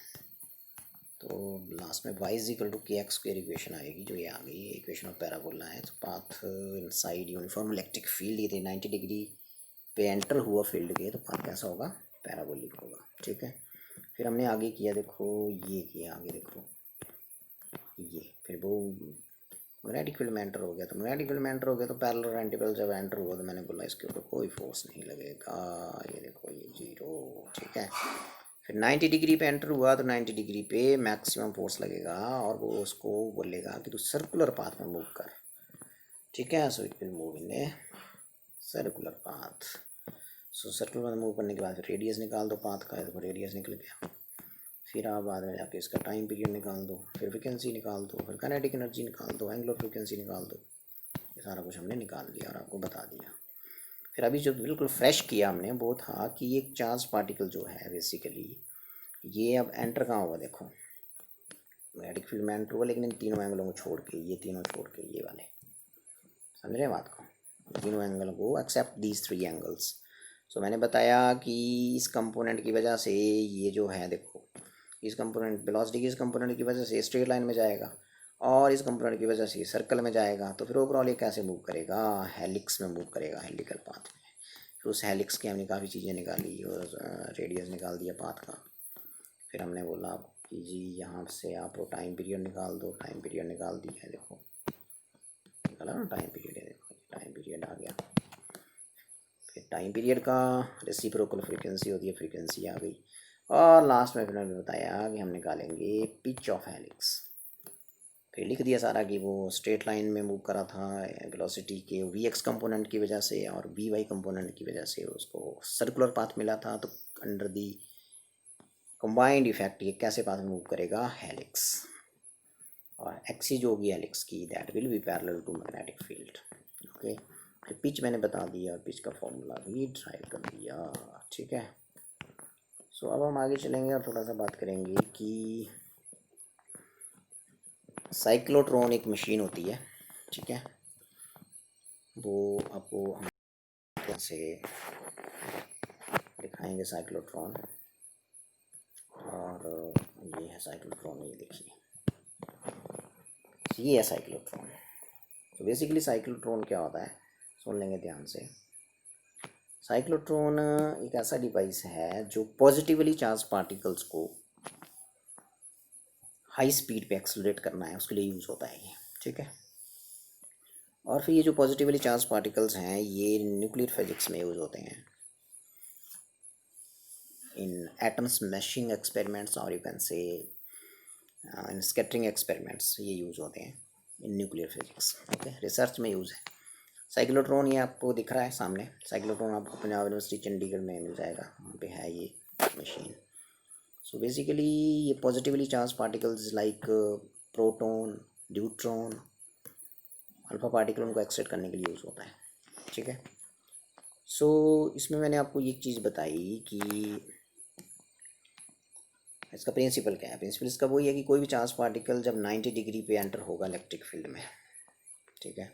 तो लास्ट में y इज इक्वल टू के एक्स स्क्वायर इक्वेशन आएगी, जो ये आ गई इक्वेशन ऑफ पैराबोला है। तो path inside uniform electric field, ये 90 डिग्री पे एंटर हुआ फील्ड के, तो पाथ कैसा होगा, पैराबोलिक होगा। ठीक है, फिर हमने आगे किया, देखो ये किया आगे, देखो ये फिर वो मैग्नेटिक फील्ड में एंटर हो गया। तो मैग्नेटिक फील्ड में एंटर हो गया तो पैरेलल और एंटीपैरेलल जब एंटर हुआ, तो मैंने बोला इसके ऊपर कोई फोर्स नहीं लगेगा, ये देखो ये 0। ठीक है, फिर 90 डिग्री पे एंटर हुआ, तो 90 डिग्री पे मैक्सिमम फोर्स लगेगा, और वो उसको बोलेगा कि तू सर्कुलर पाथ में मूव कर। ठीक है, so it will move in a circular path. So circular में मूव करने के बाद रेडियस निकाल दो पाथ का, तो रेडियस निकल गया। फिर आप बाद में जाके इसका टाइम पीरियड निकाल दो, फिर फ्रिक्वेंसी निकाल दो, फिर काइनेटिक एनर्जी निकाल दो, एंगुलर फ्रिक्वेंसी निकाल दो। ये सारा कुछ हमने निकाल लिया और आपको बता दिया। फिर अभी जो बिल्कुल फ्रेश किया हमने वो था कि ये चार्ज पार्टिकल जो है बेसिकली ये अब एंटर कहाँ हुआ, देखो मैग्नेटिक फील्ड में एंटर हुआ, लेकिन इन तीनों एंगलों को छोड़ के, ये तीनों छोड़ के, ये वाले, समझ रहे बात को, तीनों एंगल को एक्सेप्ट दीज 3 एंगल्स। सो मैंने बताया कि इस कंपोनेंट की वजह से ये जो है, देखो इस कंपोनेंट वेलोसिटी की इस कंपोनेंट की वजह से स्ट्रेट लाइन में जाएगा, और इस कंपोनेंट की वजह से सर्कल में जाएगा। तो फिर ओवरऑल ये कैसे मूव करेगा, हेलिक्स में मूव करेगा, हेलिकल पाथ में। फिर उस हेलिक्स की हमने काफ़ी चीज़ें निकाली और रेडियस निकाल दिया पाथ का। फिर हमने बोला कि जी यहाँ से आप टाइम पीरियड निकाल दो, टाइम पीरियड निकाल दिया है, देखो निकाला ना टाइम पीरियड है, देखो टाइम पीरियड आ गया। फिर टाइम पीरियड का रेसिप्रोकल फ्रीक्वेंसी होती है, फ्रीक्वेंसी आ गई। और लास्ट में फिर मैंने बताया कि हम निकालेंगे पिच ऑफ हेलिक्स। फिर लिख दिया सारा कि वो स्ट्रेट लाइन में मूव करा था वेलोसिटी के वी एक्स कंपोनेंट की वजह से, और वी वाई कंपोनेंट की वजह से उसको सर्कुलर पाथ मिला था। तो अंडर दी कंबाइंड इफेक्ट ये कैसे पाथ में मूव करेगा, हेलिक्स। और एक्सिस जो होगी हेलिक्स की, that will be parallel to magnetic field. Okay, फिर पिच मैंने बता दिया और पिच का फॉर्मूला भी ड्राइव कर दिया। ठीक है, सो अब हम आगे चलेंगे और थोड़ा सा बात करेंगे कि साइक्लोट्रॉन एक मशीन होती है। ठीक है, वो आपको हम से दिखाएंगे साइक्लोट्रॉन। और ये है साइक्लोट्रॉन, ये देखिए ये है साइक्लोट्रॉन। तो बेसिकली साइक्लोट्रॉन क्या होता है, सुन लेंगे ध्यान से। साइक्लोट्रॉन एक ऐसा डिवाइस है जो पॉजिटिवली चार्ज पार्टिकल्स को हाई स्पीड पे एक्सेलरेट करना है, उसके लिए यूज़ होता है ये। ठीक है, और फिर ये जो पॉजिटिवली चार्ज पार्टिकल्स हैं ये न्यूक्लियर फिजिक्स में यूज़ होते हैं, इन एटम स्मैशिंग एक्सपेरिमेंट्स, और यू कैन से इन स्कैटरिंग एक्सपेरिमेंट्स ये यूज़ होते हैं in nuclear physics. Okay, research में यूज़ है। साइक्लोट्रॉन ये आपको दिख रहा है सामने, साइक्लोट्रॉन आपको पंजाब यूनिवर्सिटी चंडीगढ़ में मिल जाएगा, वहाँ पे है ये मशीन। सो बेसिकली ये positively charge particles like proton, neutron, alpha particle उनको एक्सट्रैक्ट करने के लिए यूज़ होता है, ठीक है। सो इसमें मैंने आपको ये चीज़ बताई कि इसका प्रिंसिपल क्या है। प्रिंसिपल इसका वही है कि कोई भी चार्ज पार्टिकल जब 90 डिग्री पे एंटर होगा इलेक्ट्रिक फील्ड में, ठीक है,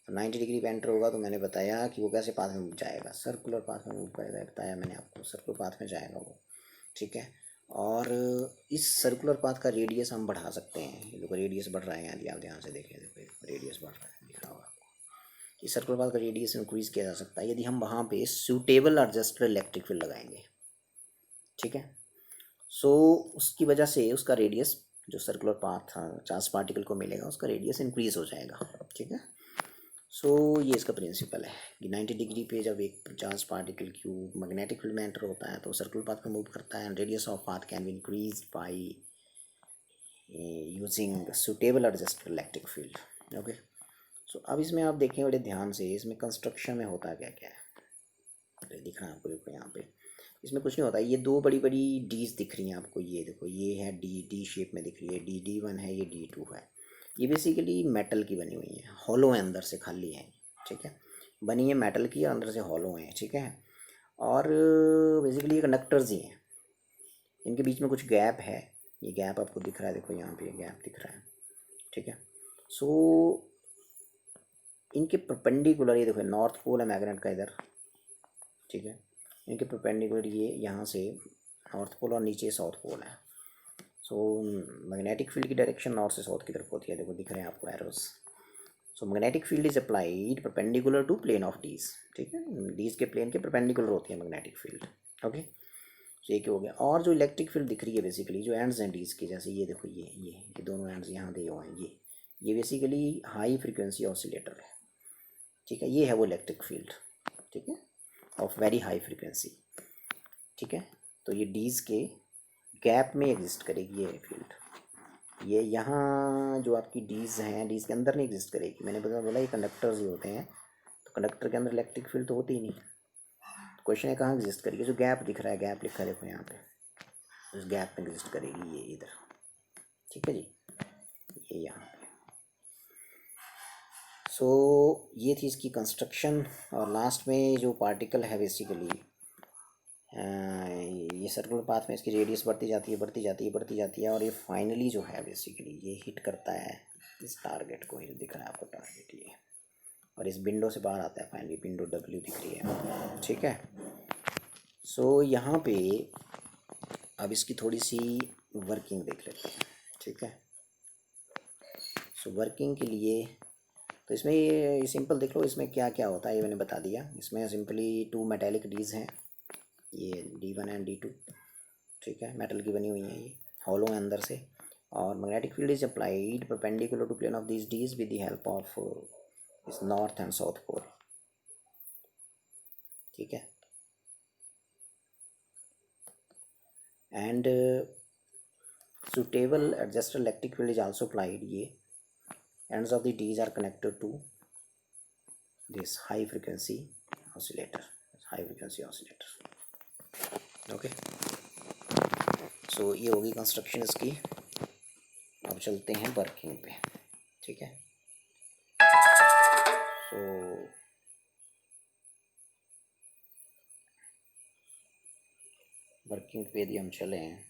90 डिग्री पे एंटर होगा तो मैंने बताया कि वो कैसे पाथ में जाएगा, सर्कुलर पाथ में मूव करेगा, बताया मैंने आपको सर्कुलर पाथ में जाएगा वो, ठीक है। और इस सर्कुलर पाथ का रेडियस हम बढ़ा सकते हैं। ये देखो रेडियस बढ़ रहा है, यदि आप ध्यान से देखें, देखो रेडियस बढ़ रहा है, दिख रहा होगा आपको। इस सर्कुलर पाथ का रेडियस इंक्रीज किया जा सकता है यदि हम वहाँ पे सूटेबल एडजस्टेड इलेक्ट्रिक फील्ड लगाएंगे, ठीक है। सो उसकी वजह से उसका रेडियस जो सर्कुलर पाथ चार्ज पार्टिकल को मिलेगा उसका रेडियस इंक्रीज हो जाएगा, ठीक है। सो ये इसका प्रिंसिपल है कि 90 डिग्री पे जब एक चार्ज पार्टिकल क्यूब मैग्नेटिक फील्ड में एंटर होता है तो सर्कुलर पाथ में मूव करता है and radius of path can be increase by using suitable adjusted electric field, okay. So अब इसमें आप देखें बड़े ध्यान से, इसमें कंस्ट्रक्शन में होता क्या क्या है, दिख रहा है आपको, देखो यहाँ पे इसमें कुछ नहीं होता। ये दो बड़ी बड़ी डीज दिख रही हैं आपको, ये देखो ये है डी शेप में दिख रही है, D1 है, ये D2 है। ये बेसिकली मेटल की बनी हुई है, हॉलो है अंदर से, खाली है, ठीक है, बनी है मेटल की और अंदर से हॉलो है, ठीक है। और बेसिकली ये कंडक्टर्स ही हैं, इनके बीच में कुछ गैप है, ये गैप आपको दिख रहा है, देखो यहाँ पे गैप दिख रहा है, ठीक है। सो इनके परपेंडिकुलर, ये देखो नॉर्थ पोल है मैग्नेट का इधर, ठीक है, इनके परपेंडिकुलर ये यहाँ से नॉर्थ पोल और नीचे साउथ पोल है। सो मैग्नेटिक फील्ड की डायरेक्शन नॉर्थ से साउथ की तरफ होती है, देखो दिख रहे हैं आपको arrows. So magnetic field is applied perpendicular to plane of dees, ठीक है, डीज के प्लेन के परपेंडिकुलर होती है मैग्नेटिक फील्ड, ओके। सो ये क्या हो गया। और जो इलेक्ट्रिक फील्ड दिख रही है बेसिकली जो एंड्स हैं डीज के, जैसे ये देखो ये दोनों एंड्स यहाँ दिए हुए हैं, ये बेसिकली हाई फ्रिक्वेंसी ऑसिलेटर है, ठीक है, ये है वो इलेक्ट्रिक फील्ड, ठीक है, ऑफ वेरी हाई फ्रिक्वेंसी, ठीक है। तो ये डीज के गैप में एग्जिस्ट करेगी ये फील्ड, ये यहाँ जो आपकी डीज हैं डीज के अंदर नहीं एग्जिस्ट करेगी। मैंने बोला ये कंडक्टर्स ही होते हैं, तो कंडक्टर के अंदर इलेक्ट्रिक फील्ड तो होती ही नहीं। क्वेश्चन है कहाँ एग्जिस्ट करेगी, जो गैप दिख रहा है, गैप लिखा है देखो यहाँ पे, उस गैप में एग्जिस्ट करेगी ये इधर, ठीक है जी, ये यहाँ पे। सो ये थी इसकी कंस्ट्रक्शन। और लास्ट में जो पार्टिकल है बेसिकली ये सर्कुलर पाथ में इसकी रेडियस बढ़ती जाती है, बढ़ती जाती है, बढ़ती जाती है, और ये फाइनली जो है बेसिकली ये हिट करता है इस टारगेट को, ये दिख रहा है आपको टारगेट ये, और इस विंडो से बाहर आता है फाइनली, विंडो W दिख रही है, ठीक है। सो यहाँ पे अब इसकी थोड़ी सी वर्किंग देख लेते हैं, ठीक है। सो वर्किंग के लिए तो इसमें ये सिंपल देख लो, इसमें क्या क्या होता है ये मैंने बता दिया। इसमें सिंपली 2 मेटेलिक डीज हैं, ये D1 एंड D2, ठीक है, मेटल की बनी हुई है, ये हॉलो है अंदर से, और magnetic field is applied perpendicular to plane of this dees with the help of इस नॉर्थ एंड साउथ पोल, ठीक है। And suitable adjusted electric field is also applied, ये ends of the D's are connected to this high frequency oscillator, okay. So ये होगी construction इसकी। अब चलते हैं वर्किंग पे, ठीक है। सो वर्किंग पे यदि हम चले हैं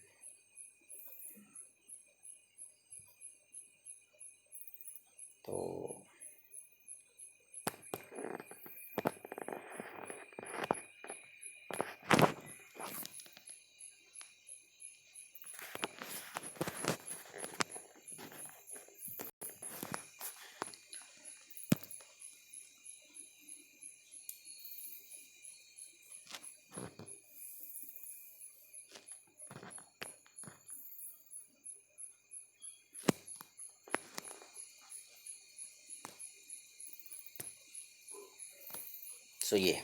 तो ये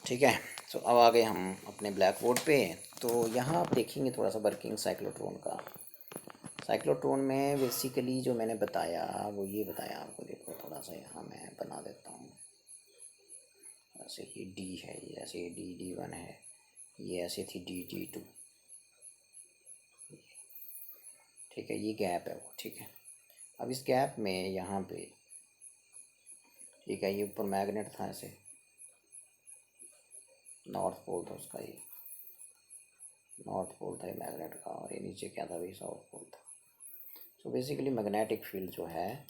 ठीक है। सो अब आ गए हम अपने ब्लैक बोर्ड पे। तो यहाँ आप देखेंगे थोड़ा सा वर्किंग साइक्लोट्रॉन का। साइक्लोट्रॉन में बेसिकली जो मैंने बताया वो ये बताया आपको, देखो थोड़ा सा यहाँ मैं बना देता हूँ। ऐसे ये D है, ये ऐसे D1 है, ये ऐसे थी D2, ठीक है, ये गैप है वो, ठीक है। अब इस गैप में यहाँ पे, ठीक है, ये ऊपर मैग्नेट था ऐसे, नॉर्थ पोल था उसका, ये नॉर्थ पोल था ये मैग्नेट का, और ये नीचे क्या था भाई, साउथ पोल था। सो बेसिकली मैग्नेटिक फील्ड जो है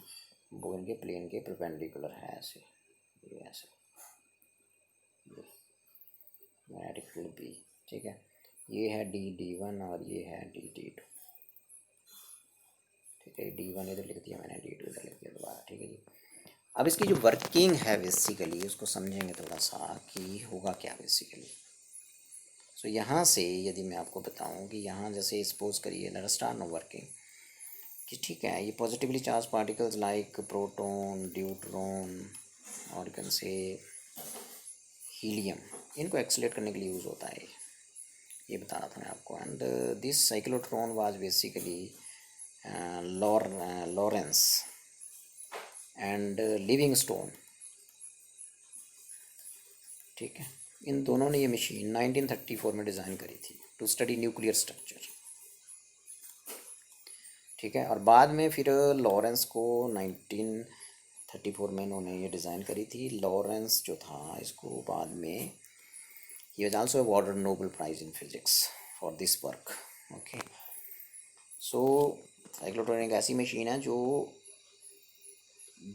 वो इनके प्लेन के परपेंडिकुलर है ऐसे, ये ऐसे मैग्नेटिक फील्ड भी, ठीक है। ये है D1 और ये है D2, ठीक है। D1 इधर लिख दिया मैंने, D2 इधर लिख दिया दोबारा, ठीक है जी। अब इसकी जो वर्किंग है बेसिकली उसको समझेंगे थोड़ा सा कि होगा क्या बेसिकली। सो यहाँ से यदि मैं आपको बताऊँ कि यहाँ जैसे सपोज करिए let us start no working, कि ठीक है, ये positively charge particles like proton, deuteron और कैन से हीलियम, इनको एक्सलेट करने के लिए यूज़ होता है, ये बता रहा था मैं आपको। And this cyclotron was basically Lawrence and Livingstone, ठीक है। इन दोनों ने ये मशीन 1934 में डिज़ाइन करी थी टू स्टडी न्यूक्लियर स्ट्रक्चर, ठीक है। और बाद में फिर लॉरेंस को 1934 में इन्होंने ये डिज़ाइन करी थी। लॉरेंस जो था इसको बाद में ही was also awarded Nobel prize in physics for this work, okay. So cyclotron एक ऐसी मशीन है जो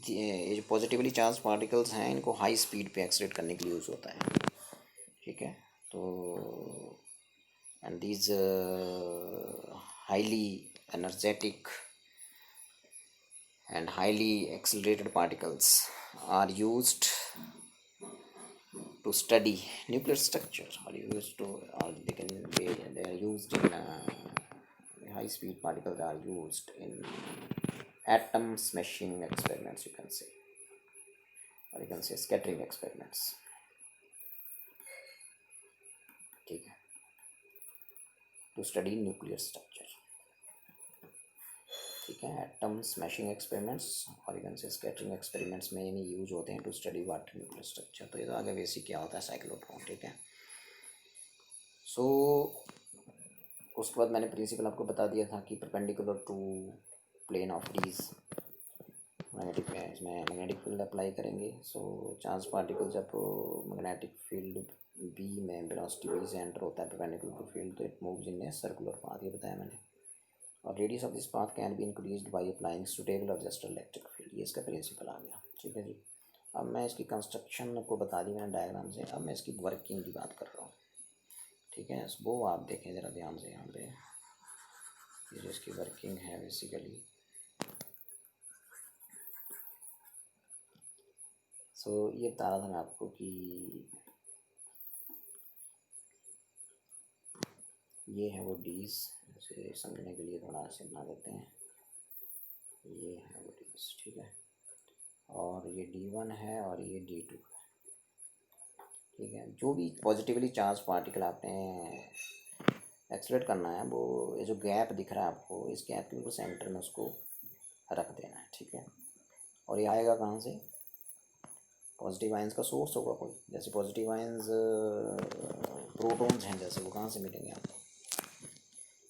ये जो पॉजिटिवली चार्ज पार्टिकल्स हैं इनको हाई स्पीड पे एक्सलेट करने के लिए यूज़ होता है, ठीक है। तो and these highly energetic and highly accelerated particles are used to study nuclear structure, or used to, or they are used in high speed particles are used in atom smashing experiments, you can say, or you can say scattering experiments, ठीक है, to study nuclear structure, ठीक है। Atom smashing experiments और even से scattering experiments में इन्हें use होते हैं to study water nuclear structure. तो ये तो आगे बेसिक क्या होता है साइक्लोट्रॉन, ठीक है। सो उसके बाद मैंने प्रिंसिपल आपको बता दिया था कि perpendicular to plane of dees magnetic है, इसमें मैग्नेटिक फील्ड अप्लाई करेंगे। सो चार्ज पार्टिकल जब मैग्नेटिक फील्ड बी में वेलोसिटी बी से एंटर होता है परपेंडिकुलर टू फील्ड, तो it moves in a circular path, ये बताया मैंने। और radius of this path can be increased by applying suitable objective electric field, ये इसका प्रिंसिपल आ गया, ठीक है जी। अब मैं इसकी कंस्ट्रक्शन को बता दी मैंने डायग्राम से, अब मैं इसकी वर्किंग की बात कर रहा हूँ, ठीक है। वो आप देखें ज़रा ध्यान से, यहाँ पे ये जो इसकी वर्किंग है बेसिकली। सो ये बता रहा था मैं आपको कि ये है वो डीज, इसे समझने के लिए थोड़ा ऐसे बना देते हैं, ये है वो डीज, ठीक है। और ये D1 है और ये D2 है, ठीक है। जो भी पॉजिटिवली चार्ज पार्टिकल आपने एक्सलेट करना है, वो ये जो गैप दिख रहा है आपको, इस गैप के बिल्कुल सेंटर में उसको रख देना है, ठीक है। और ये आएगा कहाँ से, पॉजिटिव आयंस का सोर्स होगा कोई, जैसे पॉजिटिव आयंस प्रोटॉन्स हैं, जैसे वो कहाँ से मिलेंगे आपको,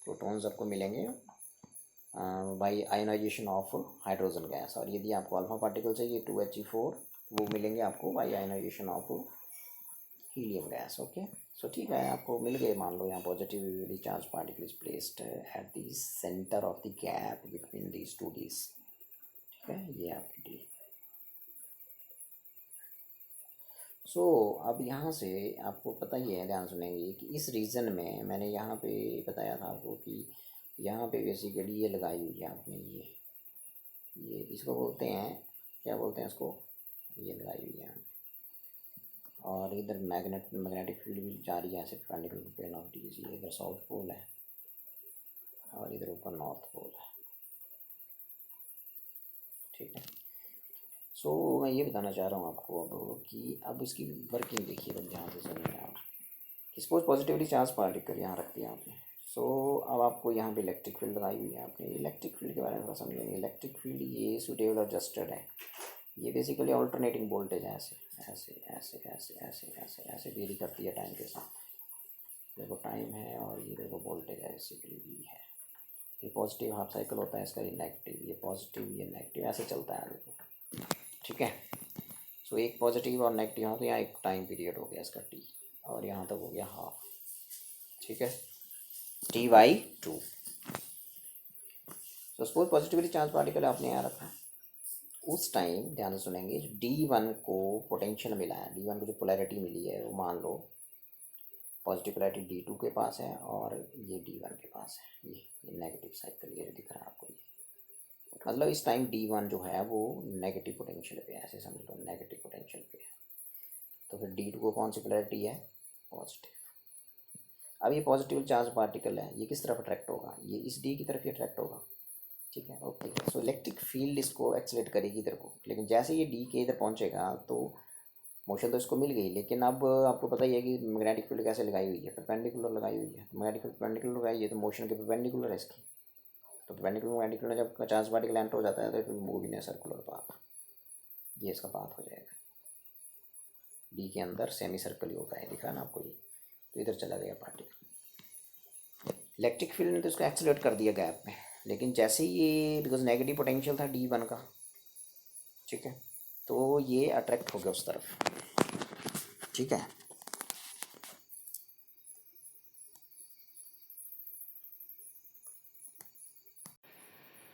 प्रोटॉन्स आपको मिलेंगे by ionization of hydrogen gas. और यदि आपको अल्फा पार्टिकल चाहिए 2He4, वो मिलेंगे आपको by ionization of helium gas, okay. So ठीक है, आपको मिल गए, मान लो यहाँ positively charge particle is placed at the centre of the gap between these two dees, ठीक है, ये आपकी डी। सो अब यहाँ से आपको पता ही है, ध्यान सुनेंगे कि इस रीजन में मैंने यहाँ पे बताया था आपको कि यहाँ पे बेसिकली ये लगाई हुई है आपने, ये इसको बोलते हैं, क्या बोलते हैं इसको, ये लगाई हुई है। और इधर मैग्नेटिक फील्ड भी जा रही है ऐसे परपेंडिकुलर प्लेन ऑफ डीज, ये इधर साउथ पोल है और इधर ऊपर नॉर्थ पोल है, ठीक है। सो मैं ये बताना चाह रहा हूँ आपको अब कि अब इसकी वर्किंग देखिए, तो ध्यान से सुनिए आप। सपोज पॉजिटिवली चार्ज पार्टिकल यहाँ रख दिया आपने। सो अब आपको यहाँ पे इलेक्ट्रिक फील्ड लगाई हुई है आपने। इलेक्ट्रिक फील्ड के बारे में थोड़ा समझेंगे। इलेक्ट्रिक फील्ड ये सुटेबल एडजस्टेड है, ये बेसिकली ऑल्टरनेटिंग वोल्टेज है, ऐसे ऐसे ऐसे ऐसे ऐसे ऐसे ऐसे वेरी करती है टाइम के साथ। देखो टाइम है और ये देखो वोल्टेज है, बेसिकली वी है, ये पॉजिटिव हाफ साइकिल होता है इसका, ये नेगेटिव, ये पॉजिटिव, ये नेगेटिव, ऐसे चलता है देखो, ठीक है। सो एक पॉजिटिव और नेगेटिव यहाँ, तो यहाँ एक टाइम पीरियड हो गया इसका टी, और यहाँ तक हो गया हाफ, ठीक है, T/2। तो सपोज पॉजिटिवली चार्ज पार्टिकल आपने यहाँ रखा है, उस टाइम ध्यान से सुनेंगे, D1 को पोटेंशियल मिला है, D1 को जो पोलैरिटी मिली है वो मान लो पॉजिटिव पोलैरिटी D2 के पास है और ये D1 के पास है, ये नेगेटिव साइकिल ये दिख रहा है आपको, ये मतलब इस टाइम D1 जो है वो नेगेटिव पोटेंशियल पे है, ऐसे समझ लो नेगेटिव पोटेंशियल पे है। तो फिर D2 को कौन सी पोलैरिटी है, पॉजिटिव। अब ये पॉजिटिव चार्ज पार्टिकल है, ये किस तरफ अट्रैक्ट होगा, ये इस D की तरफ ही अट्रैक्ट होगा, ठीक है, ओके। सो इलेक्ट्रिक फील्ड इसको एक्सलेट करेगी इधर को, लेकिन जैसे ये D के इधर पहुंचेगा तो मोशन तो इसको मिल गई, लेकिन अब आपको पता ही है कि मैग्नेटिक फील्ड कैसे लगाई हुई है, परपेंडिकुलर लगाई हुई है, मैग्नेटिक फील्ड परपेंडिकुलर लगाई है तो मोशन के परपेंडिकुलर है इसकी, तो परपेंडिकुलर मैग्नेटिक फील्ड जब चार्ज पार्टिकल एंटर हो जाता है तो it will move in a circular path, ये इसका पाथ हो जाएगा, डी के अंदर सेमी सर्कल ही होता है, दिखा ना आपको ये, तो इधर चला गया पार्टिकल। इलेक्ट्रिक फील्ड ने तो इसको एक्सीलरेट कर दिया गैप में, लेकिन जैसे ही ये, बिकॉज नेगेटिव पोटेंशियल था D1 का, ठीक है, तो ये अट्रैक्ट हो गया उस तरफ, ठीक है।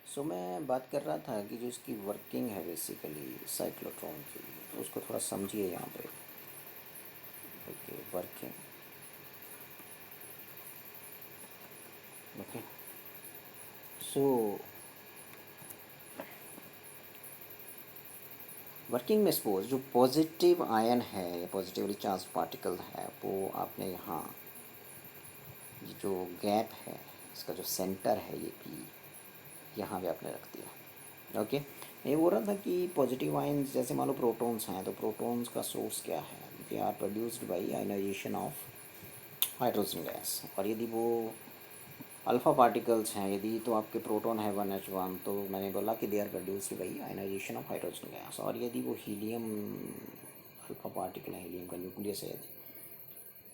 सो मैं बात कर रहा था कि जो इसकी वर्किंग है बेसिकली साइक्लोट्रॉन की, तो उसको थोड़ा समझिए यहाँ पे, okay, working, okay. So working में सपोज जो पॉजिटिव आयन है या पॉजिटिवली चार्ज पार्टिकल है, वो आपने यहाँ ये जो गैप है इसका जो सेंटर है ये P, यहाँ पे आपने रख दिया, ओके। मैं बोल रहा था कि पॉजिटिव आयन्स जैसे मान लो प्रोटॉन्स हैं, तो प्रोटॉन्स का सोर्स क्या है, they are produced by ionization of hydrogen gas, और यदि वो अल्फ़ा पार्टिकल्स हैं यदि, तो आपके प्रोटॉन है 1H1, तो मैंने बोला कि they are produced by ionization of hydrogen gas, और यदि वो हीलियम अल्फ़ा पार्टिकल है, हीलियम का न्यूक्लियस है यदि,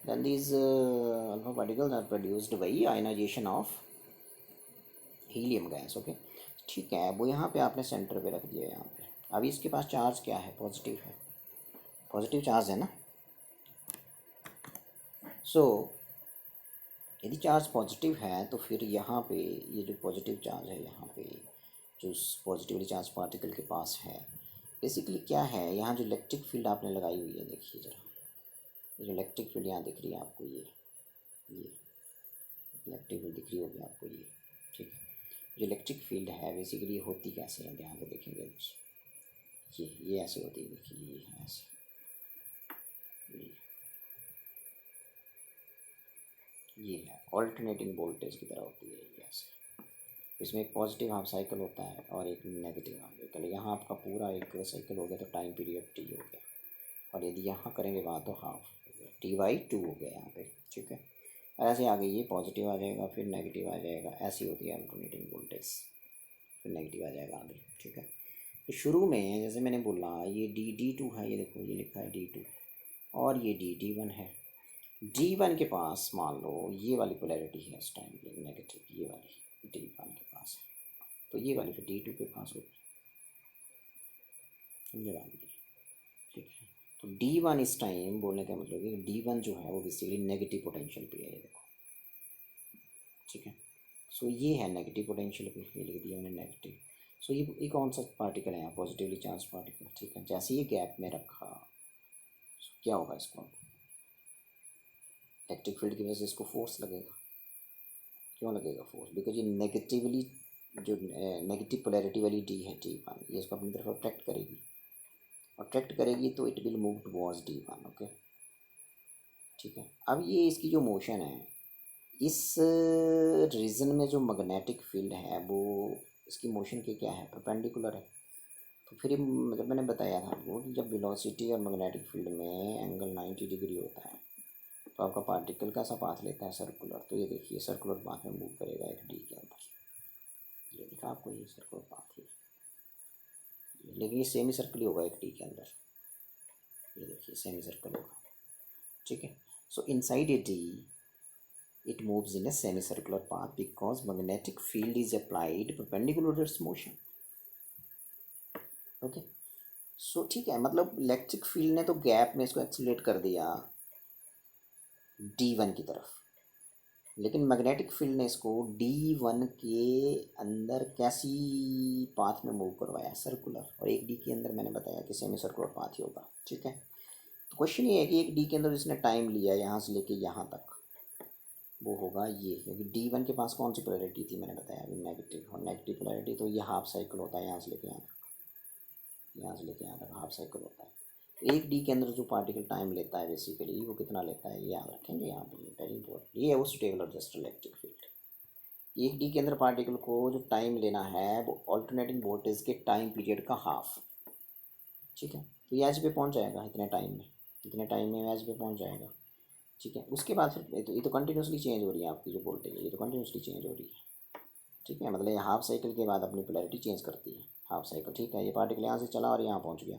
then these alpha particles are produced by ionization of helium gas, okay, ठीक है। वो यहाँ पे आपने सेंटर पे रख दिया यहाँ पे, अभी इसके पास चार्ज क्या है, पॉजिटिव है, पॉजिटिव चार्ज है ना। सो यदि चार्ज पॉजिटिव है तो फिर यहाँ पे ये जो पॉजिटिव चार्ज है यहाँ पे जो पॉजिटिवली चार्ज पार्टिकल के पास है, बेसिकली क्या है, यहाँ जो इलेक्ट्रिक फील्ड आपने लगाई हुई है, देखिए ज़रा, ये जो इलेक्ट्रिक फील्ड यहाँ दिख रही है आपको, ये इलेक्ट्रिक फील्ड दिख रही होगी आपको, ये ठीक है। जो इलेक्ट्रिक फील्ड है बेसिकली होती कैसे है, ध्यान से देखेंगे, ये ऐसे होती है, देखिए ये ऐसे, ये है ऑल्टरनेटिंग वोल्टेज की तरह होती है, ये ऐसे, इसमें एक पॉजिटिव हाफ साइकिल होता है और एक नेगेटिव हाफ साइकिल, यहाँ आपका पूरा एक साइकिल हो गया तो टाइम पीरियड T हो गया, और यदि यहाँ करेंगे बात तो हाफ T/2 हो गया यहाँ पे, ठीक है। और ऐसे आगे ये पॉजिटिव आ जाएगा, फिर नेगेटिव आ जाएगा, ऐसी होती है अल्टरनेटिंग वोल्टेज, फिर नेगेटिव आ जाएगा आगे, ठीक है। तो शुरू में जैसे मैंने बोला ये D2 है, ये देखो ये लिखा है D2, और ये D1 है, D1 के पास मान लो ये वाली पोलैरिटी है इस टाइम पे नेगेटिव, ये वाली D1 के पास है, तो ये वाली फिर D2 के पास होगी, समझे बात, ठीक है। तो D1 इस टाइम बोलने का मतलब है D1 जो है वो बेसिकली नेगेटिव पोटेंशियल पे है, ये देखो, ठीक है। सो ये है नेगेटिव पोटेंशियल पे, ये लिख दिया मैंने नेगेटिव। सो ये कौन सा पार्टिकल है, पॉजिटिवली चार्ज पार्टिकल, ठीक है। जैसे ये गैप में रखा, क्या होगा, इसको इलेक्ट्रिक फील्ड की वजह से इसको फोर्स लगेगा, क्यों लगेगा फोर्स, बिकॉज ये नेगेटिवली जो नेगेटिव पोलैरिटी वाली D है D1, ये इसको अपनी तरफ अट्रैक्ट करेगी, अट्रैक्ट करेगी तो it will move towards D1, okay, ठीक है। अब ये इसकी जो मोशन है इस रीजन में जो मैग्नेटिक फील्ड है वो इसकी मोशन के क्या है, परपेंडिकुलर है, तो फिर जब मैंने बताया था आपको कि जब वेलोसिटी और मैग्नेटिक फील्ड में एंगल 90 डिग्री होता है तो आपका पार्टिकल कैसा पाथ लेता है, सर्कुलर, तो ये देखिए सर्कुलर पाथ में मूव करेगा एक D के अंदर, ये दिखा आपको, ये सर्कुलर पाथ है, लेकिन ये सेमी सर्कल ही होगा एक D के अंदर, ये देखिए सेमी सर्कल होगा, ठीक है। सो inside a D it moves in a semicircular path because magnetic field is applied perpendicular to its motion. Okay so ठीक है, मतलब इलेक्ट्रिक फील्ड ने तो गैप में इसको एक्सीलरेट कर दिया D1 की तरफ, लेकिन मैग्नेटिक फील्ड ने इसको D1 के अंदर कैसी पाथ में मूव करवाया, सर्कुलर, और एक डी के अंदर मैंने बताया कि सेमी सर्कुलर पाथ ही होगा। ठीक है, तो क्वेश्चन ये है कि एक डी के अंदर जिसने टाइम लिया यहाँ से लेके यहाँ तक, वो होगा ये, क्योंकि D1 के पास कौन सी पोलैरिटी थी मैंने बताया अभी, नेगेटिव, और नेगेटिव पोलैरिटी तो ये हाफ साइकिल होता है, यहाँ से लेके यहाँ तक, यहाँ से लेके यहाँ तक हाफ साइकिल होता है। तो एक डी के अंदर जो पार्टिकल टाइम लेता है बेसिकली वो कितना लेता है, ये याद रखेंगे यहाँ पर, वेरी इंपॉर्टेंट, ये है वो स्टेबल और जस्ट इलेक्ट्रिक फील्ड। एक डी के अंदर पार्टिकल को जो टाइम लेना है वो ऑल्टरनेटिंग वोल्टेज के टाइम पीरियड का हाफ। ठीक है, तो ये एच पे पहुँच जाएगा इतने टाइम में, इतने टाइम में एच पे पहुँच जाएगा। ठीक है, उसके बाद फिर ये तो कंटिन्यूसली चेंज हो रही है आपकी जो वोल्टेज है, ये तो कंटिन्यूसली चेंज हो रही है। ठीक है, मतलब ये हाफ साइकिल के बाद अपनी पोलैरिटी चेंज करती है, हाफ साइकिल। ठीक है, ये पार्टिकल यहाँ से चला और यहाँ पहुँच गया।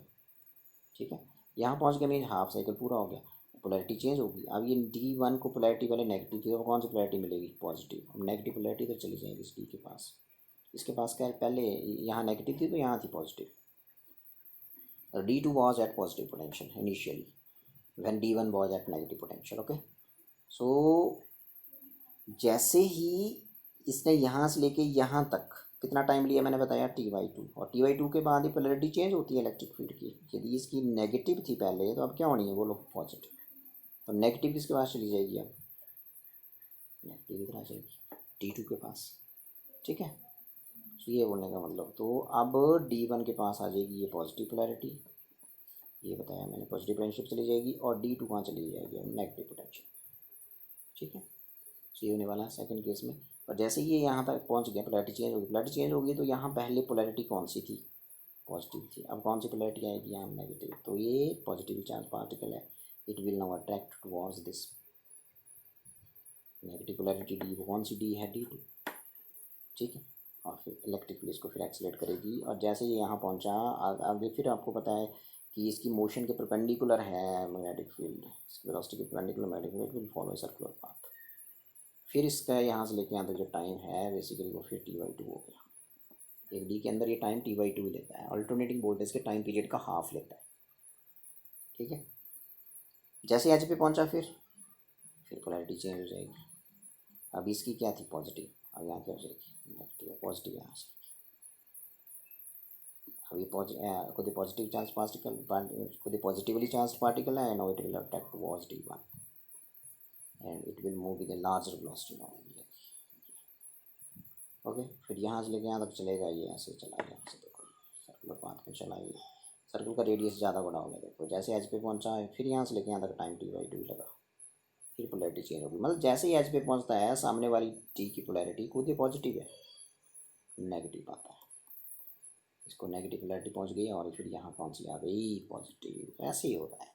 ठीक है, यहाँ पहुँच गया मीन हाफ साइकिल पूरा हो गया, पोलैरिटी चेंज होगी। अब ये D1 को पोलैरिटी पहले नेगेटिव थी, तो कौन सी पोलैरिटी मिलेगी, पॉजिटिव। अब नेगेटिव पोलैरिटी तो चली जाएगी इस डी के पास, इसके पास क्या है, पहले यहाँ नेगेटिव थी तो यहाँ थी positive. D2 was at positive potential initially when D1 was at negative potential. Okay, so जैसे ही इसने यहाँ से लेके यहाँ तक कितना टाइम लिया मैंने बताया T/2, और T/2 के बाद ही पोलैरिटी चेंज होती है इलेक्ट्रिक फील्ड की। यदि इसकी नेगेटिव थी पहले तो अब क्या होनी है, बोलो, पॉजिटिव। तो नेगेटिव किसके पास चली जाएगी, अब नेगेटिव इधर आ जाएगी D2 के पास। ठीक है, तो ये बोलने का मतलब, तो अब D1 के पास आ जाएगी ये पॉजिटिव पोलैरिटी, ये बताया मैंने, पॉजिटिव पोटेंशियल चली जाएगी, और D2 कहाँ चली जाएगी, अब नेगेटिव पोटेंशियल। ठीक है, तो ये होने वाला है सेकंड केस में। और जैसे ये यहाँ तक पहुँच गया, पोलैरिटी चेंज होगी, पोलैरिटी चेंज होगी तो यहाँ पहले पोलैरिटी कौन सी थी, पॉजिटिव थी, अब कौन सी पोलैरिटी आएगी, यहाँ नेगेटिव। तो ये पॉजिटिव चार्ज पार्टिकल है, it will now attract towards this negative polarity D, वो कौन सी डी है, D2। ठीक है, और फिर इलेक्ट्रिक फील्ड इसको फिर एक्सीलरेट करेगी, और जैसे ये यहाँ पहुँचा आगे फिर आपको पता है कि इसकी मोशन के परपेंडिकुलर है मैग्नेटिक फील्ड, इसकी वेलोसिटी के perpendicular magnetic field will follow circular path. फिर इसका यहाँ से लेके यहाँ तक जो टाइम है बेसिकली वो फिर T/2 हो गया। एक डी के अंदर ये टाइम T/2 लेता है, अल्टरनेटिंग वोल्टेज के टाइम पीरियड का हाफ लेता है। ठीक है, जैसे एच पे पहुँचा फिर पोलैरिटी चेंज हो जाएगी। अब इसकी क्या थी, पॉजिटिव, अब यहाँ क्या हो जाएगी, नेगेटिव, पॉजिटिव यहाँ से। अब ये खुद पॉजिटिव चार्ज पार्टिकल, खुद पॉजिटिवली चार्ज पार्टिकल है, and it will attract towards D1 and it will move with a larger velocity now. Okay, फिर यहाँ से लेके यहाँ तक चलेगा, ये ऐसे चला गया, ऐसे देखो सर्कुलर पाथ में चला गया, सर्कल का रेडियस ज़्यादा बड़ा हो गया। देखो जैसे एच पे पहुँचा है, फिर यहाँ से लेके यहाँ तक टाइम T/2 लगा, फिर पोलैरिटी चेंज होगी। मतलब जैसे ही एच पे पहुँचता है सामने वाली टी की पोलैरिटी खुद ही पॉजिटिव है, नेगेटिव आता है, इसको नेगेटिव पोलैरिटी पहुँच गई और फिर यहाँ कौन सी आ गई, पॉजिटिव। ऐसे ही होता है।